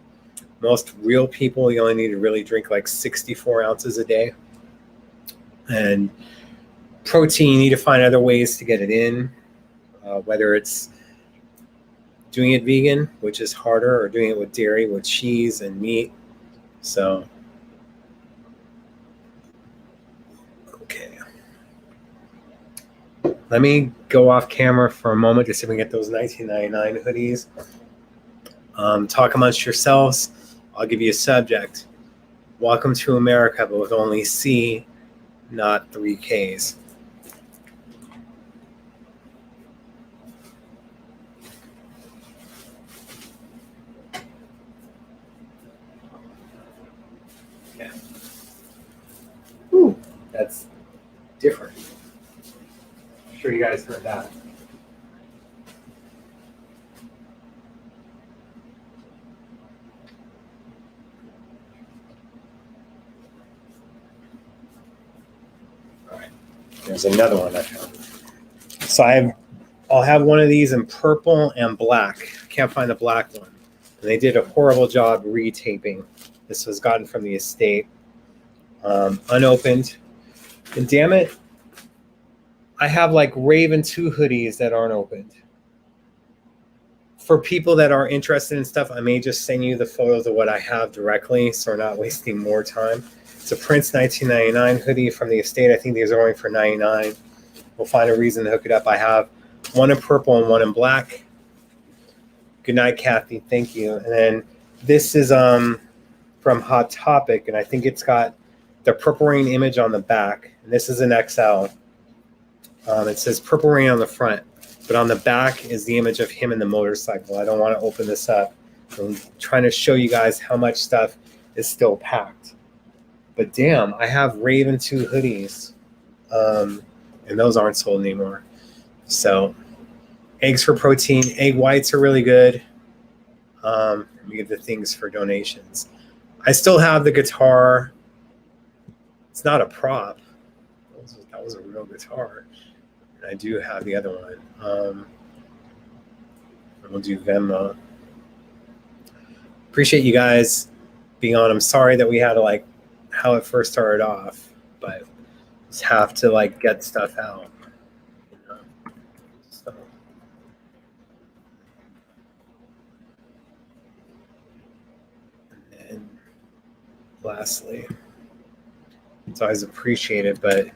most real people, you only need to really drink like 64 ounces a day. And protein, you need to find other ways to get it in, whether it's doing it vegan, which is harder, or doing it with dairy, with cheese and meat. So, okay. Let me go off camera for a moment to see if we can get those 1999 hoodies. Talk amongst yourselves. I'll give you a subject. Welcome to America, but with only C, not 3 Ks. Okay. Ooh, that's different. I'm sure you guys heard that. All right. There's another one I found. So I'll have one of these in purple and black. I can't find the black one. And they did a horrible job retaping. This was gotten from the estate, unopened. And damn it, I have like Raven 2 hoodies that aren't opened. For people that are interested in stuff, I may just send you the photos of what I have directly, so we're not wasting more time. It's a Prince 1999 hoodie from the estate. I think these are going for $99. We'll find a reason to hook it up. I have one in purple and one in black. Good night, Kathy. Thank you. And then this is from Hot Topic, and I think it's got the Purple Rain image on the back. And this is an XL. It says Purple Rain on the front, but on the back is the image of him in the motorcycle. I don't want to open this up. I'm trying to show you guys how much stuff is still packed. But damn, I have Raven 2 hoodies, and those aren't sold anymore. So eggs for protein. Egg whites are really good. We give the things for donations. I still have the guitar. It's not a prop. That was a real guitar. And I do have the other one. We'll do Venmo. Appreciate you guys being on. I'm sorry that we had to like how it first started off, but just have to like get stuff out. You know? So. And then lastly, it's always appreciated, but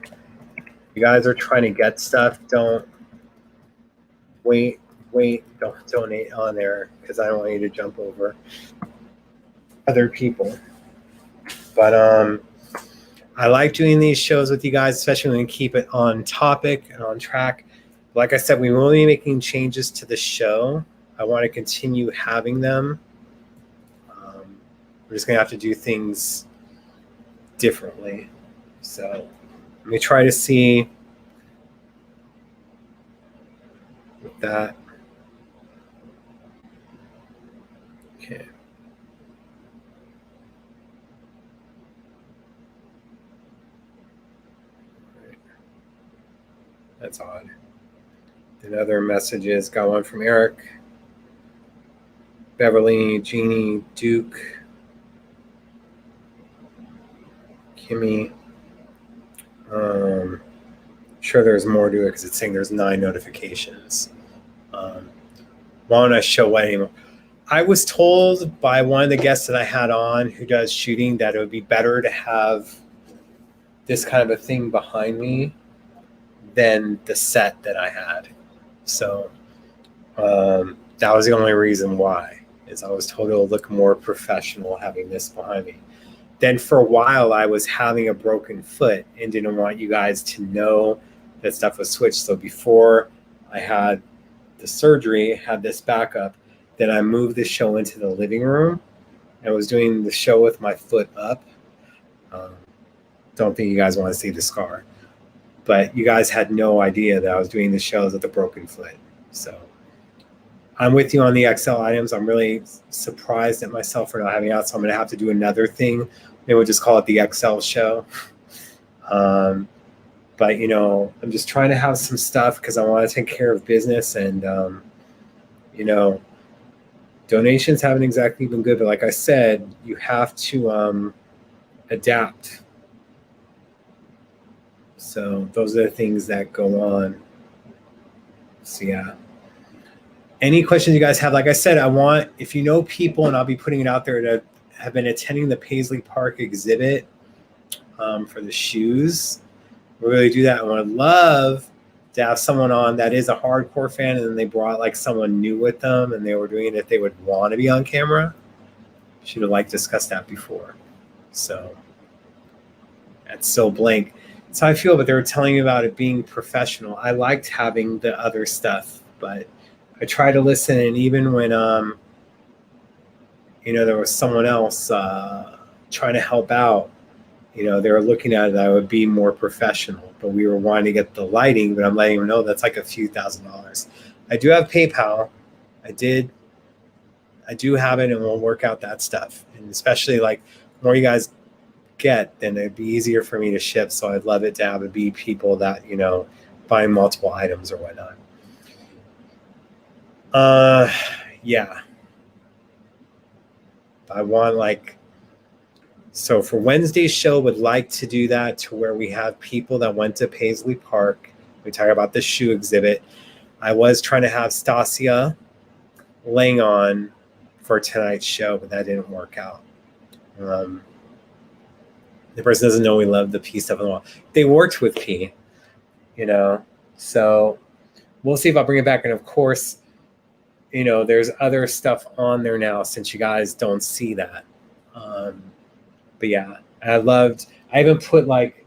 you guys are trying to get stuff. Don't wait, don't donate on there because I don't want you to jump over other people. But I like doing these shows with you guys, especially when we keep it on topic and on track. Like I said, we will be making changes to the show. I want to continue having them. We're just going to have to do things differently. So let me try to see with that. Okay. Right. That's odd. Another messages. Got one from Eric, Beverly, Jeannie, Duke, Kimmy. Sure there's more to it because it's saying there's 9 notifications. Why don't I show what anymore? I was told by one of the guests that I had on who does shooting that it would be better to have this kind of a thing behind me than the set that I had. So that was the only reason why, is I was told it'll look more professional having this behind me. Then for a while I was having a broken foot and didn't want you guys to know that stuff was switched. So before I had the surgery, had this backup, then I moved the show into the living room I was doing the show with my foot up. Don't think you guys want to see the scar, but you guys had no idea that I was doing the shows with a broken foot. So I'm with you on the XL items. I'm really surprised at myself for not having out, so I'm going to have to do another thing. Maybe we'll just call it the XL show. But, you know, I'm just trying to have some stuff because I want to take care of business. And, you know, donations haven't exactly been good. But like I said, you have to adapt. So those are the things that go on. So, yeah. Any questions you guys have? Like I said, I want, if you know people, and I'll be putting it out there, that have been attending the Paisley Park exhibit for the shoes, we really do that. I would love to have someone on that is a hardcore fan, and then they brought like someone new with them, and they were doing it if they would want to be on camera. Should have like discussed that before. So that's so blank. That's how I feel, but they were telling me about it being professional. I liked having the other stuff, but I try to listen, and even when you know, there was someone else trying to help out, you know, they were looking at it, I would be more professional, but we were wanting to get the lighting, but I'm letting them know that's like a few $1,000s. I do have PayPal. I do have it, and we'll work out that stuff. And especially like the more you guys get, then it'd be easier for me to ship. So I'd love it to have it be people that, you know, buy multiple items or whatnot. Yeah. I want like, so for Wednesday's show, would like to do that to where we have people that went to Paisley Park. We talk about the shoe exhibit. I was trying to have Stasia laying on for tonight's show, but that didn't work out. The person doesn't know we love the P stuff on the wall. They worked with P, you know, so we'll see if I'll bring it back. And of course, you know, there's other stuff on there now since you guys don't see that. But yeah, I even put like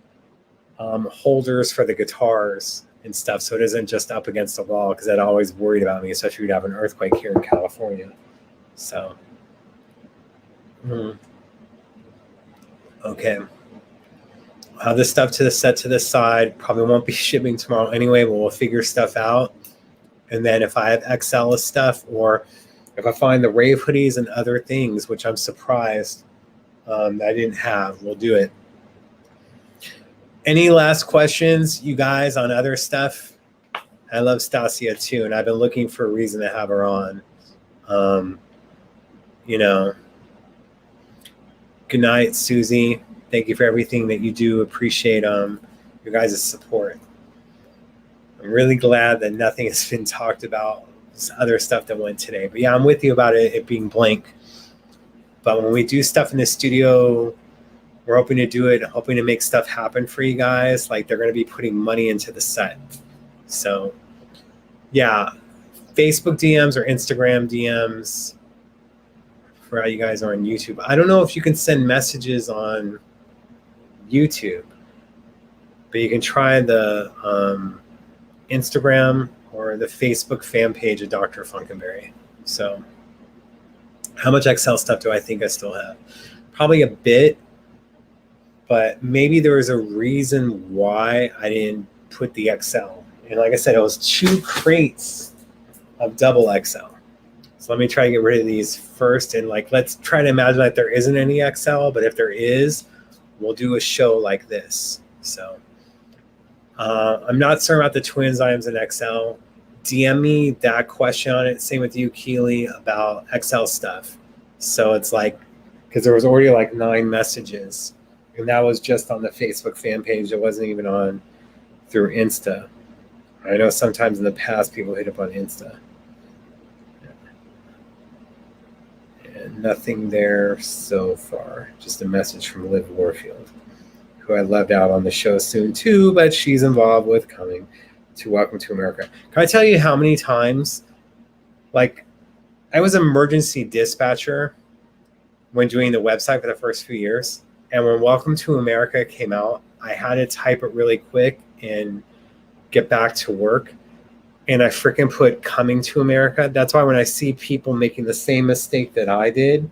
holders for the guitars and stuff, so it isn't just up against the wall, because that always worried about me, especially if we'd have an earthquake here in California. So, okay. I'll have this stuff set to the side. Probably won't be shipping tomorrow anyway, but we'll figure stuff out. And then if I have XL stuff, or if I find the rave hoodies and other things, which I'm surprised that I didn't have, we'll do it. Any last questions, you guys, on other stuff? I love Stasia too, and I've been looking for a reason to have her on. You know, good night, Susie. Thank you for everything that you do. Appreciate your guys' support. I'm really glad that nothing has been talked about, this other stuff that went today. But yeah, I'm with you about it being blank. But when we do stuff in the studio, we're hoping to do it, hoping to make stuff happen for you guys. Like, they're going to be putting money into the set. So yeah, Facebook DMs or Instagram DMs for how you guys are on YouTube. I don't know if you can send messages on YouTube, but you can try the Instagram or the Facebook fan page of Dr. Funkenberry. So how much XL stuff do I think I still have? Probably a bit, but maybe there was a reason why I didn't put the XL. And like I said, it was 2 crates of double XL. So let me try to get rid of these first. And like, let's try to imagine that there isn't any XL, but if there is, we'll do a show like this. So I'm not certain about the twins items in XL. DM me that question on it. Same with you, Keely, about XL stuff. So it's like, because there was already like 9 messages, and that was just on the Facebook fan page. It wasn't even on through Insta. I know sometimes in the past people hit up on Insta. And nothing there so far. Just a message from Liv Warfield, who I loved out on the show soon too, but she's involved with coming to Welcome to America. Can I tell you how many times, like, I was emergency dispatcher when doing the website for the first few years. And when Welcome to America came out, I had to type it really quick and get back to work. And I freaking put Coming to America. That's why when I see people making the same mistake that I did,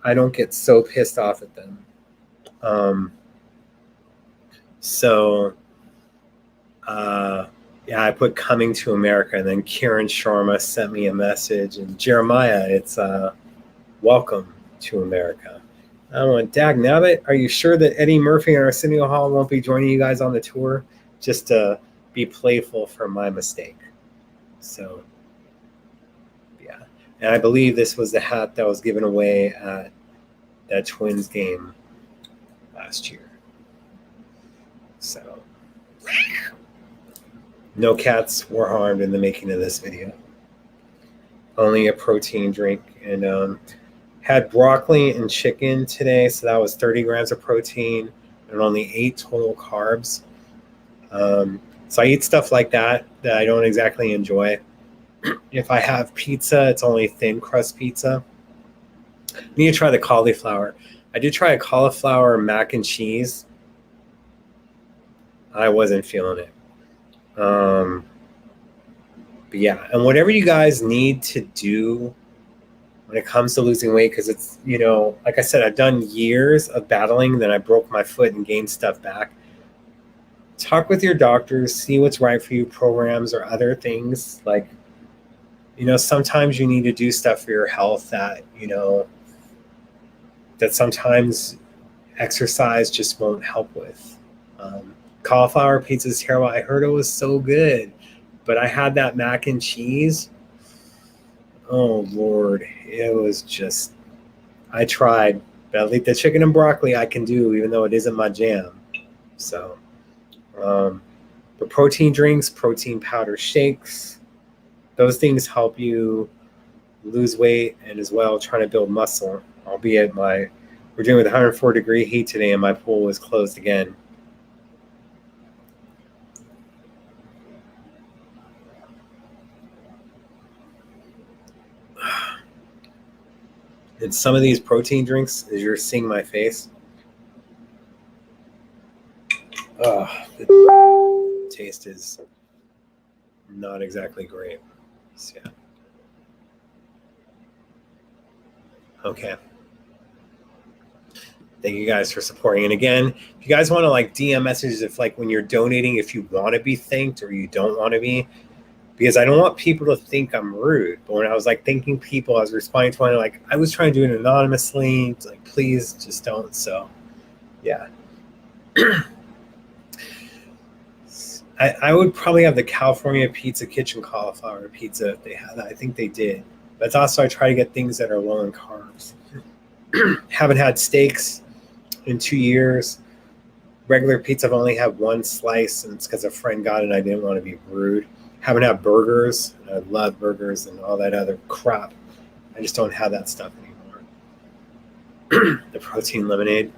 I don't get so pissed off at them. Yeah, I put coming to America, and then Kieran Sharma sent me a message, and Jeremiah, it's welcome to America. I went, Dag Nabbit, are you sure that Eddie Murphy and Arsenio Hall won't be joining you guys on the tour? Just to be playful for my mistake. So, yeah. And I believe this was the hat that was given away at that Twins game last year. So, no cats were harmed in the making of this video. Only a protein drink. And had broccoli and chicken today, so that was 30 grams of protein and only 8 total carbs. So I eat stuff like that I don't exactly enjoy. If I have pizza, it's only thin crust pizza. I need to try the cauliflower. I did try a cauliflower mac and cheese. I wasn't feeling it. But yeah, and whatever you guys need to do when it comes to losing weight, because it's, like I said, I've done years of battling, then I broke my foot and gained stuff back. Talk with your doctors, see what's right for you, programs or other things. Like, sometimes you need to do stuff for your health that, that sometimes exercise just won't help with. Cauliflower pizza is terrible. I heard it was so good, but I had that mac and cheese. Oh, Lord. It was just, I tried. But at least the chicken and broccoli I can do, even though it isn't my jam. So, but protein drinks, protein powder shakes, those things help you lose weight and as well trying to build muscle. Albeit we're doing with 104-degree heat today and my pool was closed again. And some of these protein drinks, as you're seeing my face, the taste is not exactly great. So, yeah. Okay. Thank you guys for supporting. And again, if you guys want to DM messages, if when you're donating, if you want to be thanked or you don't want to be, because I don't want people to think I'm rude. But when I was thanking people, I was responding to one I was trying to do it anonymously. It's please just don't. So, yeah. I would probably have the California Pizza Kitchen cauliflower pizza if they had that. I think they did. But also I try to get things that are low in carbs. Haven't had steaks in 2 years. Regular pizza, I've only had one slice, and it's because a friend got it and I didn't want to be rude. Haven't had burgers. I love burgers and all that other crap. I just don't have that stuff anymore. The protein lemonade.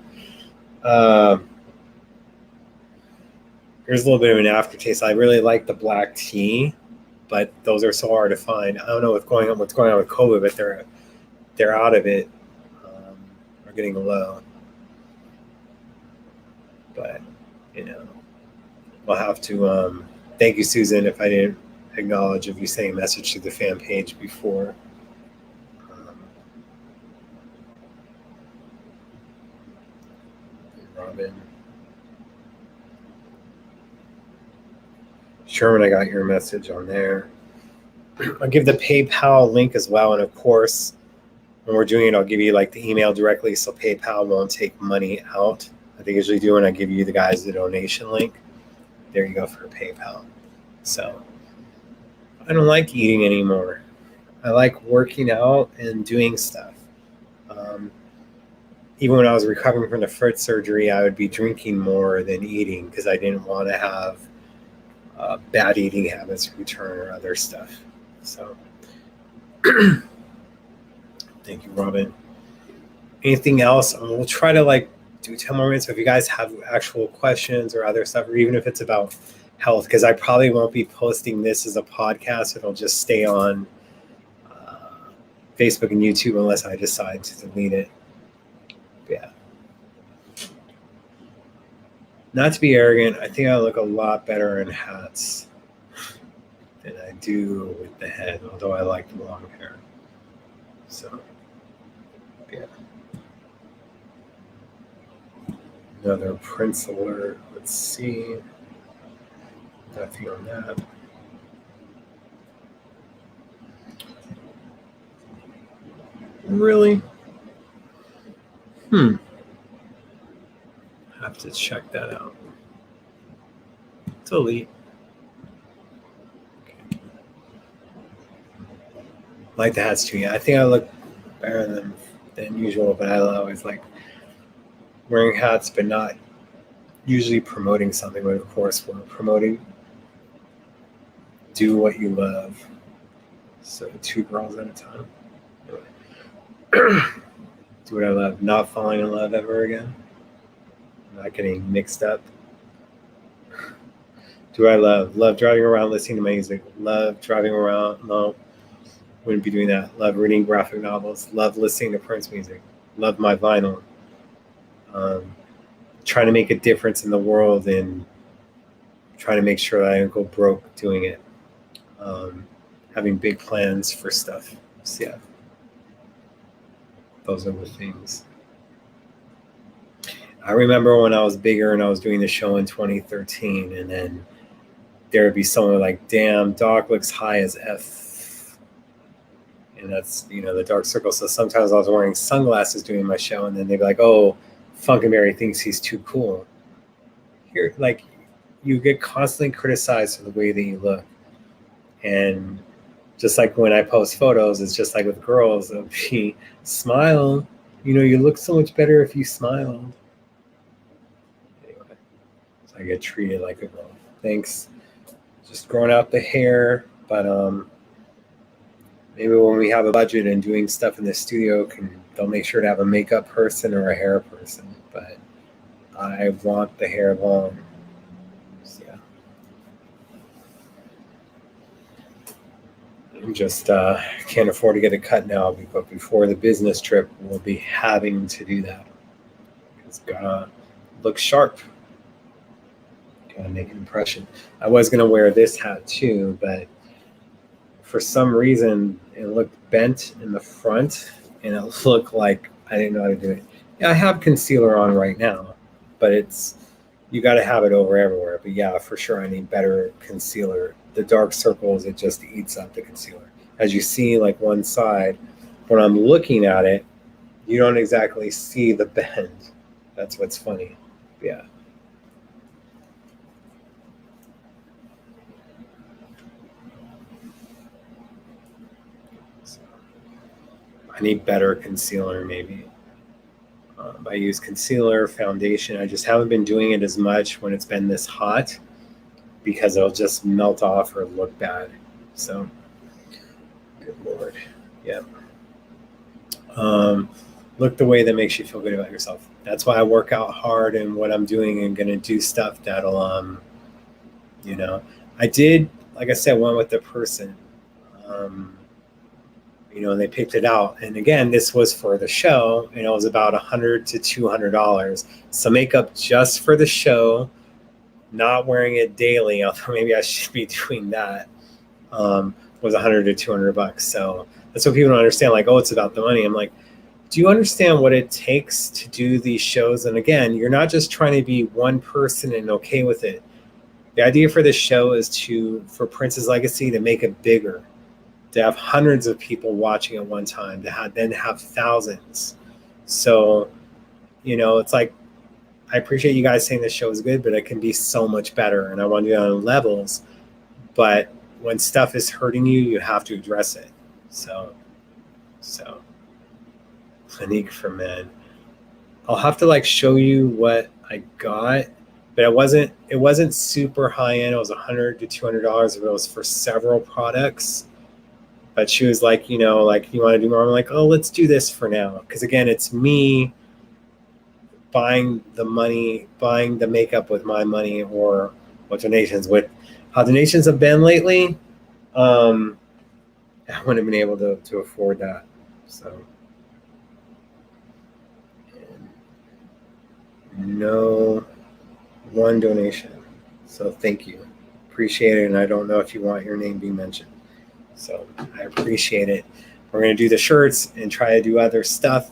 There's a little bit of an aftertaste. I really like the black tea, but those are so hard to find. I don't know what's going on with COVID, but they're out of it. Are getting low. But we'll have to thank you, Susan, if I didn't acknowledge if you sent a message to the fan page before. Robin. Sherman, I got your message on there. I'll give the PayPal link as well. And of course, when we're doing it, I'll give you the email directly so PayPal won't take money out. I think usually do when I give you the guys the donation link. There you go for PayPal. So I don't like eating anymore. I like working out and doing stuff. Even when I was recovering from the foot surgery, I would be drinking more than eating because I didn't want to have bad eating habits return or other stuff. So thank you, Robin. Anything else? We'll try to do 10 more minutes. If you guys have actual questions or other stuff, or even if it's about health, because I probably won't be posting this as a podcast. It'll just stay on Facebook and YouTube unless I decide to delete it. Yeah. Not to be arrogant, I think I look a lot better in hats than I do with the head, although I like the long hair. So, Yeah. Another Prince alert. Let's see. Nothing on that. Really? Have to check that out. Delete. Okay. Like the hats too. Yeah, I think I look better than usual, but I always like wearing hats, but not usually promoting something. But of course, we're promoting do what you love. So 2 girls at a time. Do what I love. Not falling in love ever again. Not getting mixed up. Do I love driving around listening to my music. Love driving around. No, wouldn't be doing that. Love reading graphic novels. Love listening to Prince music. Love my vinyl. Trying to make a difference in the world and trying to make sure that I don't go broke doing it. Having big plans for stuff. So yeah, those are the things. I remember when I was bigger and I was doing the show in 2013, and then there would be someone like, damn, Doc looks high as F. And that's, the dark circle. So sometimes I was wearing sunglasses doing my show, and then they'd be like, oh, Funkenberry thinks he's too cool. Here, like, you get constantly criticized for the way that you look. And just like when I post photos, it's just like with girls, it'll be, smile. You look so much better if you smiled. Anyway, so I get treated like a girl. Thanks. Just growing out the hair, but maybe when we have a budget and doing stuff in the studio, they'll make sure to have a makeup person or a hair person. But I want the hair long. So, yeah. I'm just can't afford to get a cut now, but before the business trip, we'll be having to do that. It's gotta look sharp. Gotta make an impression. I was gonna wear this hat too, but for some reason it looked bent in the front, and it looked like I didn't know how to do it. Yeah, I have concealer on right now, but you got to have it over everywhere. But yeah, for sure, I need better concealer. The dark circles, it just eats up the concealer. As you see, like one side, when I'm looking at it, you don't exactly see the bend. That's what's funny. Yeah. So, I need better concealer, maybe. I use concealer, foundation. I just haven't been doing it as much when it's been this hot because it'll just melt off or look bad. So, good Lord. Yeah. Look the way that makes you feel good about yourself. That's why I work out hard and what I'm doing and going to do stuff that'll, I did, like I said, went with the person, and they picked it out. And again, this was for the show, and it was about $100 to $200. So makeup just for the show, not wearing it daily, although maybe I should be doing that, was $100 to $200. So that's what people don't understand. Like, oh, it's about the money. I'm like, do you understand what it takes to do these shows? And again, you're not just trying to be one person and okay with it. The idea for this show is for Prince's legacy, to make it bigger, to have hundreds of people watching at one time, to then have thousands. So, it's like, I appreciate you guys saying this show is good, but it can be so much better. And I want to do it on levels. But when stuff is hurting you, you have to address it. So Clinique for Men. I'll have to show you what I got, but it wasn't super high end. It was $100 to $200. It was for several products. But she was like, you want to do more? I'm like, oh, let's do this for now. Because again, it's me buying the makeup with my money, or what donations. With how donations have been lately, I wouldn't have been able to afford that. So, no one donation. So thank you. Appreciate it. And I don't know if you want your name being mentioned. So I appreciate it. We're going to do the shirts and try to do other stuff.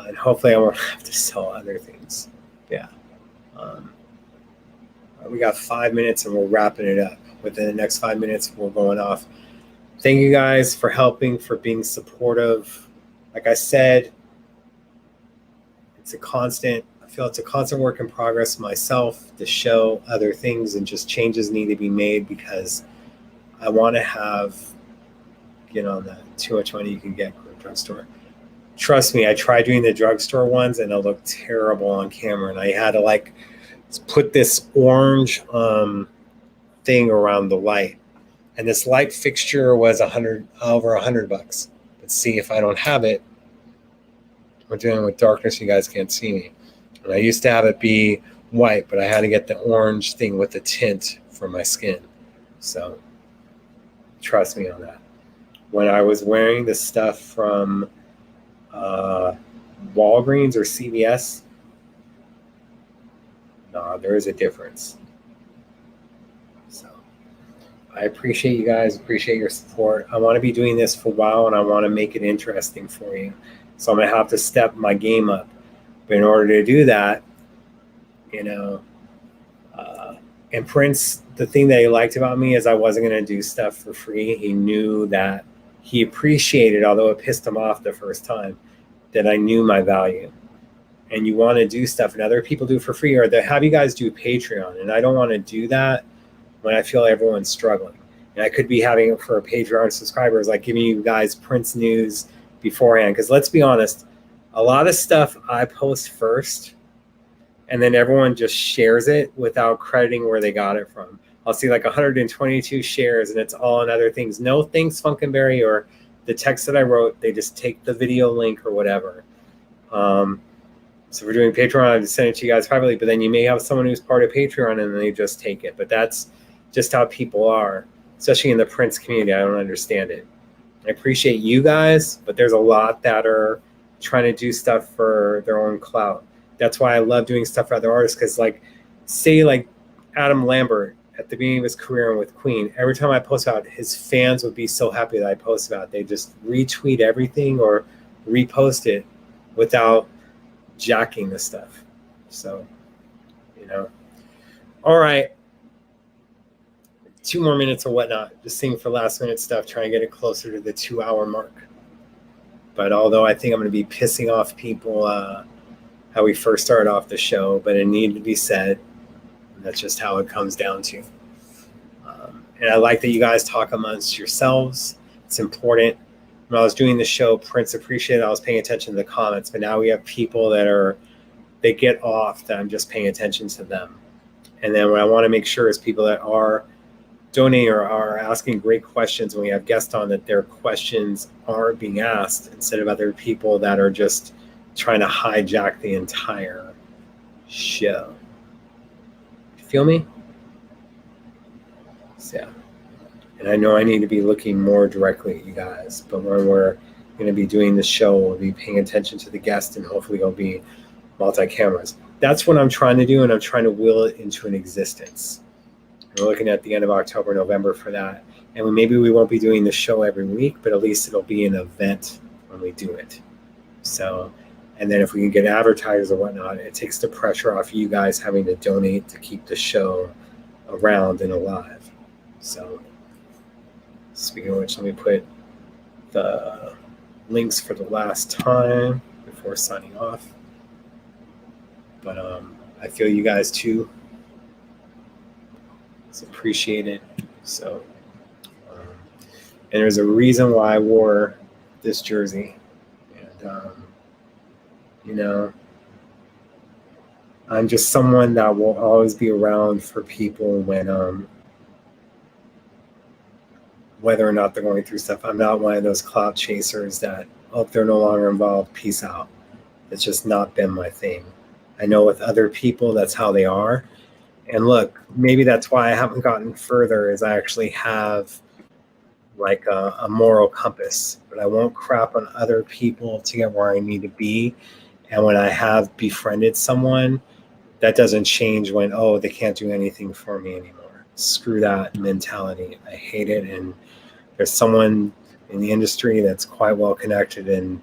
And hopefully I won't have to sell other things. Yeah. We got 5 minutes and we're wrapping it up. Within the next 5 minutes, we're going off. Thank you guys for helping, for being supportive. Like I said, I feel it's a constant work in progress myself, the show, other things, and just changes need to be made because I want to get on that too much money you can get from a drugstore. Trust me, I tried doing the drugstore ones and it looked terrible on camera, and I had to put this orange thing around the light, and this light fixture was over $100. But see, if I don't have it, we're dealing with darkness. You guys can't see me. And I used to have it be white, but I had to get the orange thing with the tint for my skin. So trust me on that. When I was wearing this stuff from Walgreens or CVS, there is a difference. So I appreciate you guys, appreciate your support. I want to be doing this for a while and I want to make it interesting for you. So I'm going to have to step my game up. But in order to do that, and Prince, the thing that he liked about me is I wasn't going to do stuff for free. He knew that he appreciated, although it pissed him off the first time, that I knew my value. And you want to do stuff and other people do for free, or they have you guys do Patreon. And I don't want to do that when I feel everyone's struggling. And I could be having it for a Patreon subscribers, like giving you guys Prince news beforehand. Because let's be honest, a lot of stuff I post first, and then everyone just shares it without crediting where they got it from. I'll see 122 shares, and it's all on other things. No thanks, Funkenberry, or the text that I wrote. They just take the video link or whatever. So if we're doing Patreon, I just send it to you guys privately. But then you may have someone who's part of Patreon, and they just take it. But that's just how people are, especially in the Prince community. I don't understand it. I appreciate you guys, but there's a lot that are trying to do stuff for their own clout. That's why I love doing stuff for other artists, because say Adam Lambert at the beginning of his career and with Queen, every time I post about it, his fans would be so happy that I post about it. They just retweet everything or repost it without jacking the stuff. So, all right. 2 more minutes or whatnot, just seeing for last minute stuff, trying to get it closer to the 2-hour mark. But although I think I'm going to be pissing off people how we first started off the show, but it needed to be said. That's just how it comes down to. And I like that you guys talk amongst yourselves. It's important. When I was doing the show, Prince appreciated I was paying attention to the comments, but now we have people they get off that I'm just paying attention to them. And then what I want to make sure is people that are donating or are asking great questions when we have guests on, that their questions are being asked instead of other people that are just trying to hijack the entire show. Feel me? So, yeah. And I know I need to be looking more directly at you guys, but when we're going to be doing the show, we'll be paying attention to the guest, and hopefully there'll be multi-cameras. That's what I'm trying to do, and I'm trying to will it into an existence. We're looking at the end of October, November for that. And maybe we won't be doing the show every week, but at least it'll be an event when we do it. So, and then if we can get advertisers or whatnot, it takes the pressure off you guys having to donate to keep the show around and alive. So, speaking of which, let me put the links for the last time before signing off. But I feel you guys too. It's appreciated. So, and there's a reason why I wore this jersey. And, I'm just someone that will always be around for people when, whether or not they're going through stuff. I'm not one of those clout chasers that, if they're no longer involved, peace out. It's just not been my thing. I know with other people, that's how they are. And look, maybe that's why I haven't gotten further, is I actually have a moral compass, but I won't crap on other people to get where I need to be. And when I have befriended someone, that doesn't change when, they can't do anything for me anymore. Screw that mentality. I hate it. And there's someone in the industry that's quite well connected, and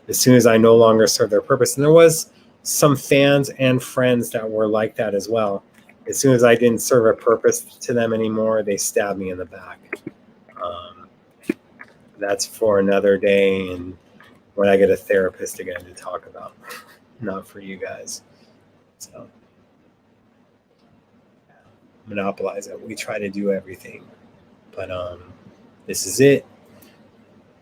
as soon as I no longer serve their purpose. And there was some fans and friends that were like that as well. As soon as I didn't serve a purpose to them anymore, they stabbed me in the back. That's for another day, and when I get a therapist again to talk about, not for you guys. So monopolize it. We try to do everything, but this is it.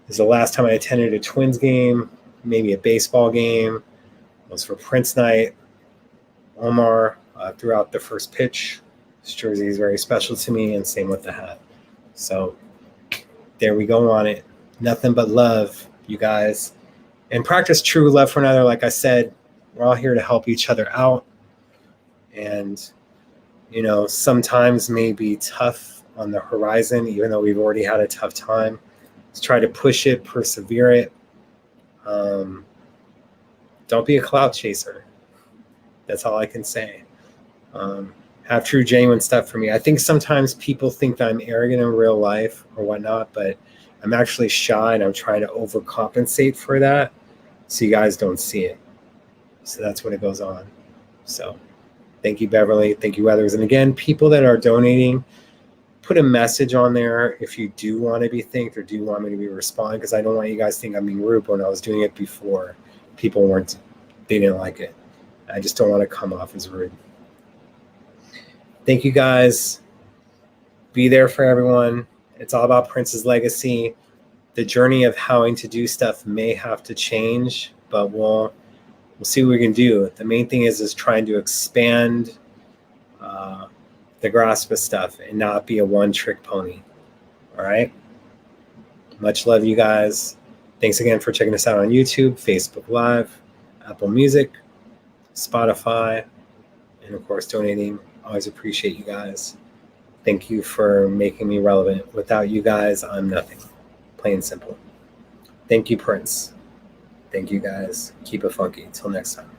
This is the last time I attended a Twins game, maybe a baseball game. It was for Prince night. Omar threw out the first pitch. This jersey is very special to me, and same with the hat. So there we go on it. Nothing but love, you guys. And practice true love for another. Like I said, we're all here to help each other out. And, you know, sometimes may be tough on the horizon, even though we've already had a tough time. Let's try to push it, persevere it. Don't be a clout chaser. That's all I can say. Have true, genuine stuff for me. I think sometimes people think that I'm arrogant in real life or whatnot, but I'm actually shy, and I'm trying to overcompensate for that so you guys don't see it. So that's what it goes on. So thank you, Beverly. Thank you, others. And again, people that are donating, put a message on there if you do want to be thanked or do want me to be responding, because I don't want you guys to think I'm being rude. But when I was doing it before, they didn't like it. I just don't want to come off as rude. Thank you, guys. Be there for everyone. It's all about Prince's legacy. The journey of having to do stuff may have to change, but we'll see what we can do. The main thing is trying to expand the grasp of stuff and not be a one-trick pony. All right? Much love, you guys. Thanks again for checking us out on YouTube, Facebook Live, Apple Music, Spotify, and of course donating. Always appreciate you guys. Thank you for making me relevant. Without you guys, I'm nothing. Plain and simple. Thank you, Prince. Thank you, guys. Keep it funky. Until next time.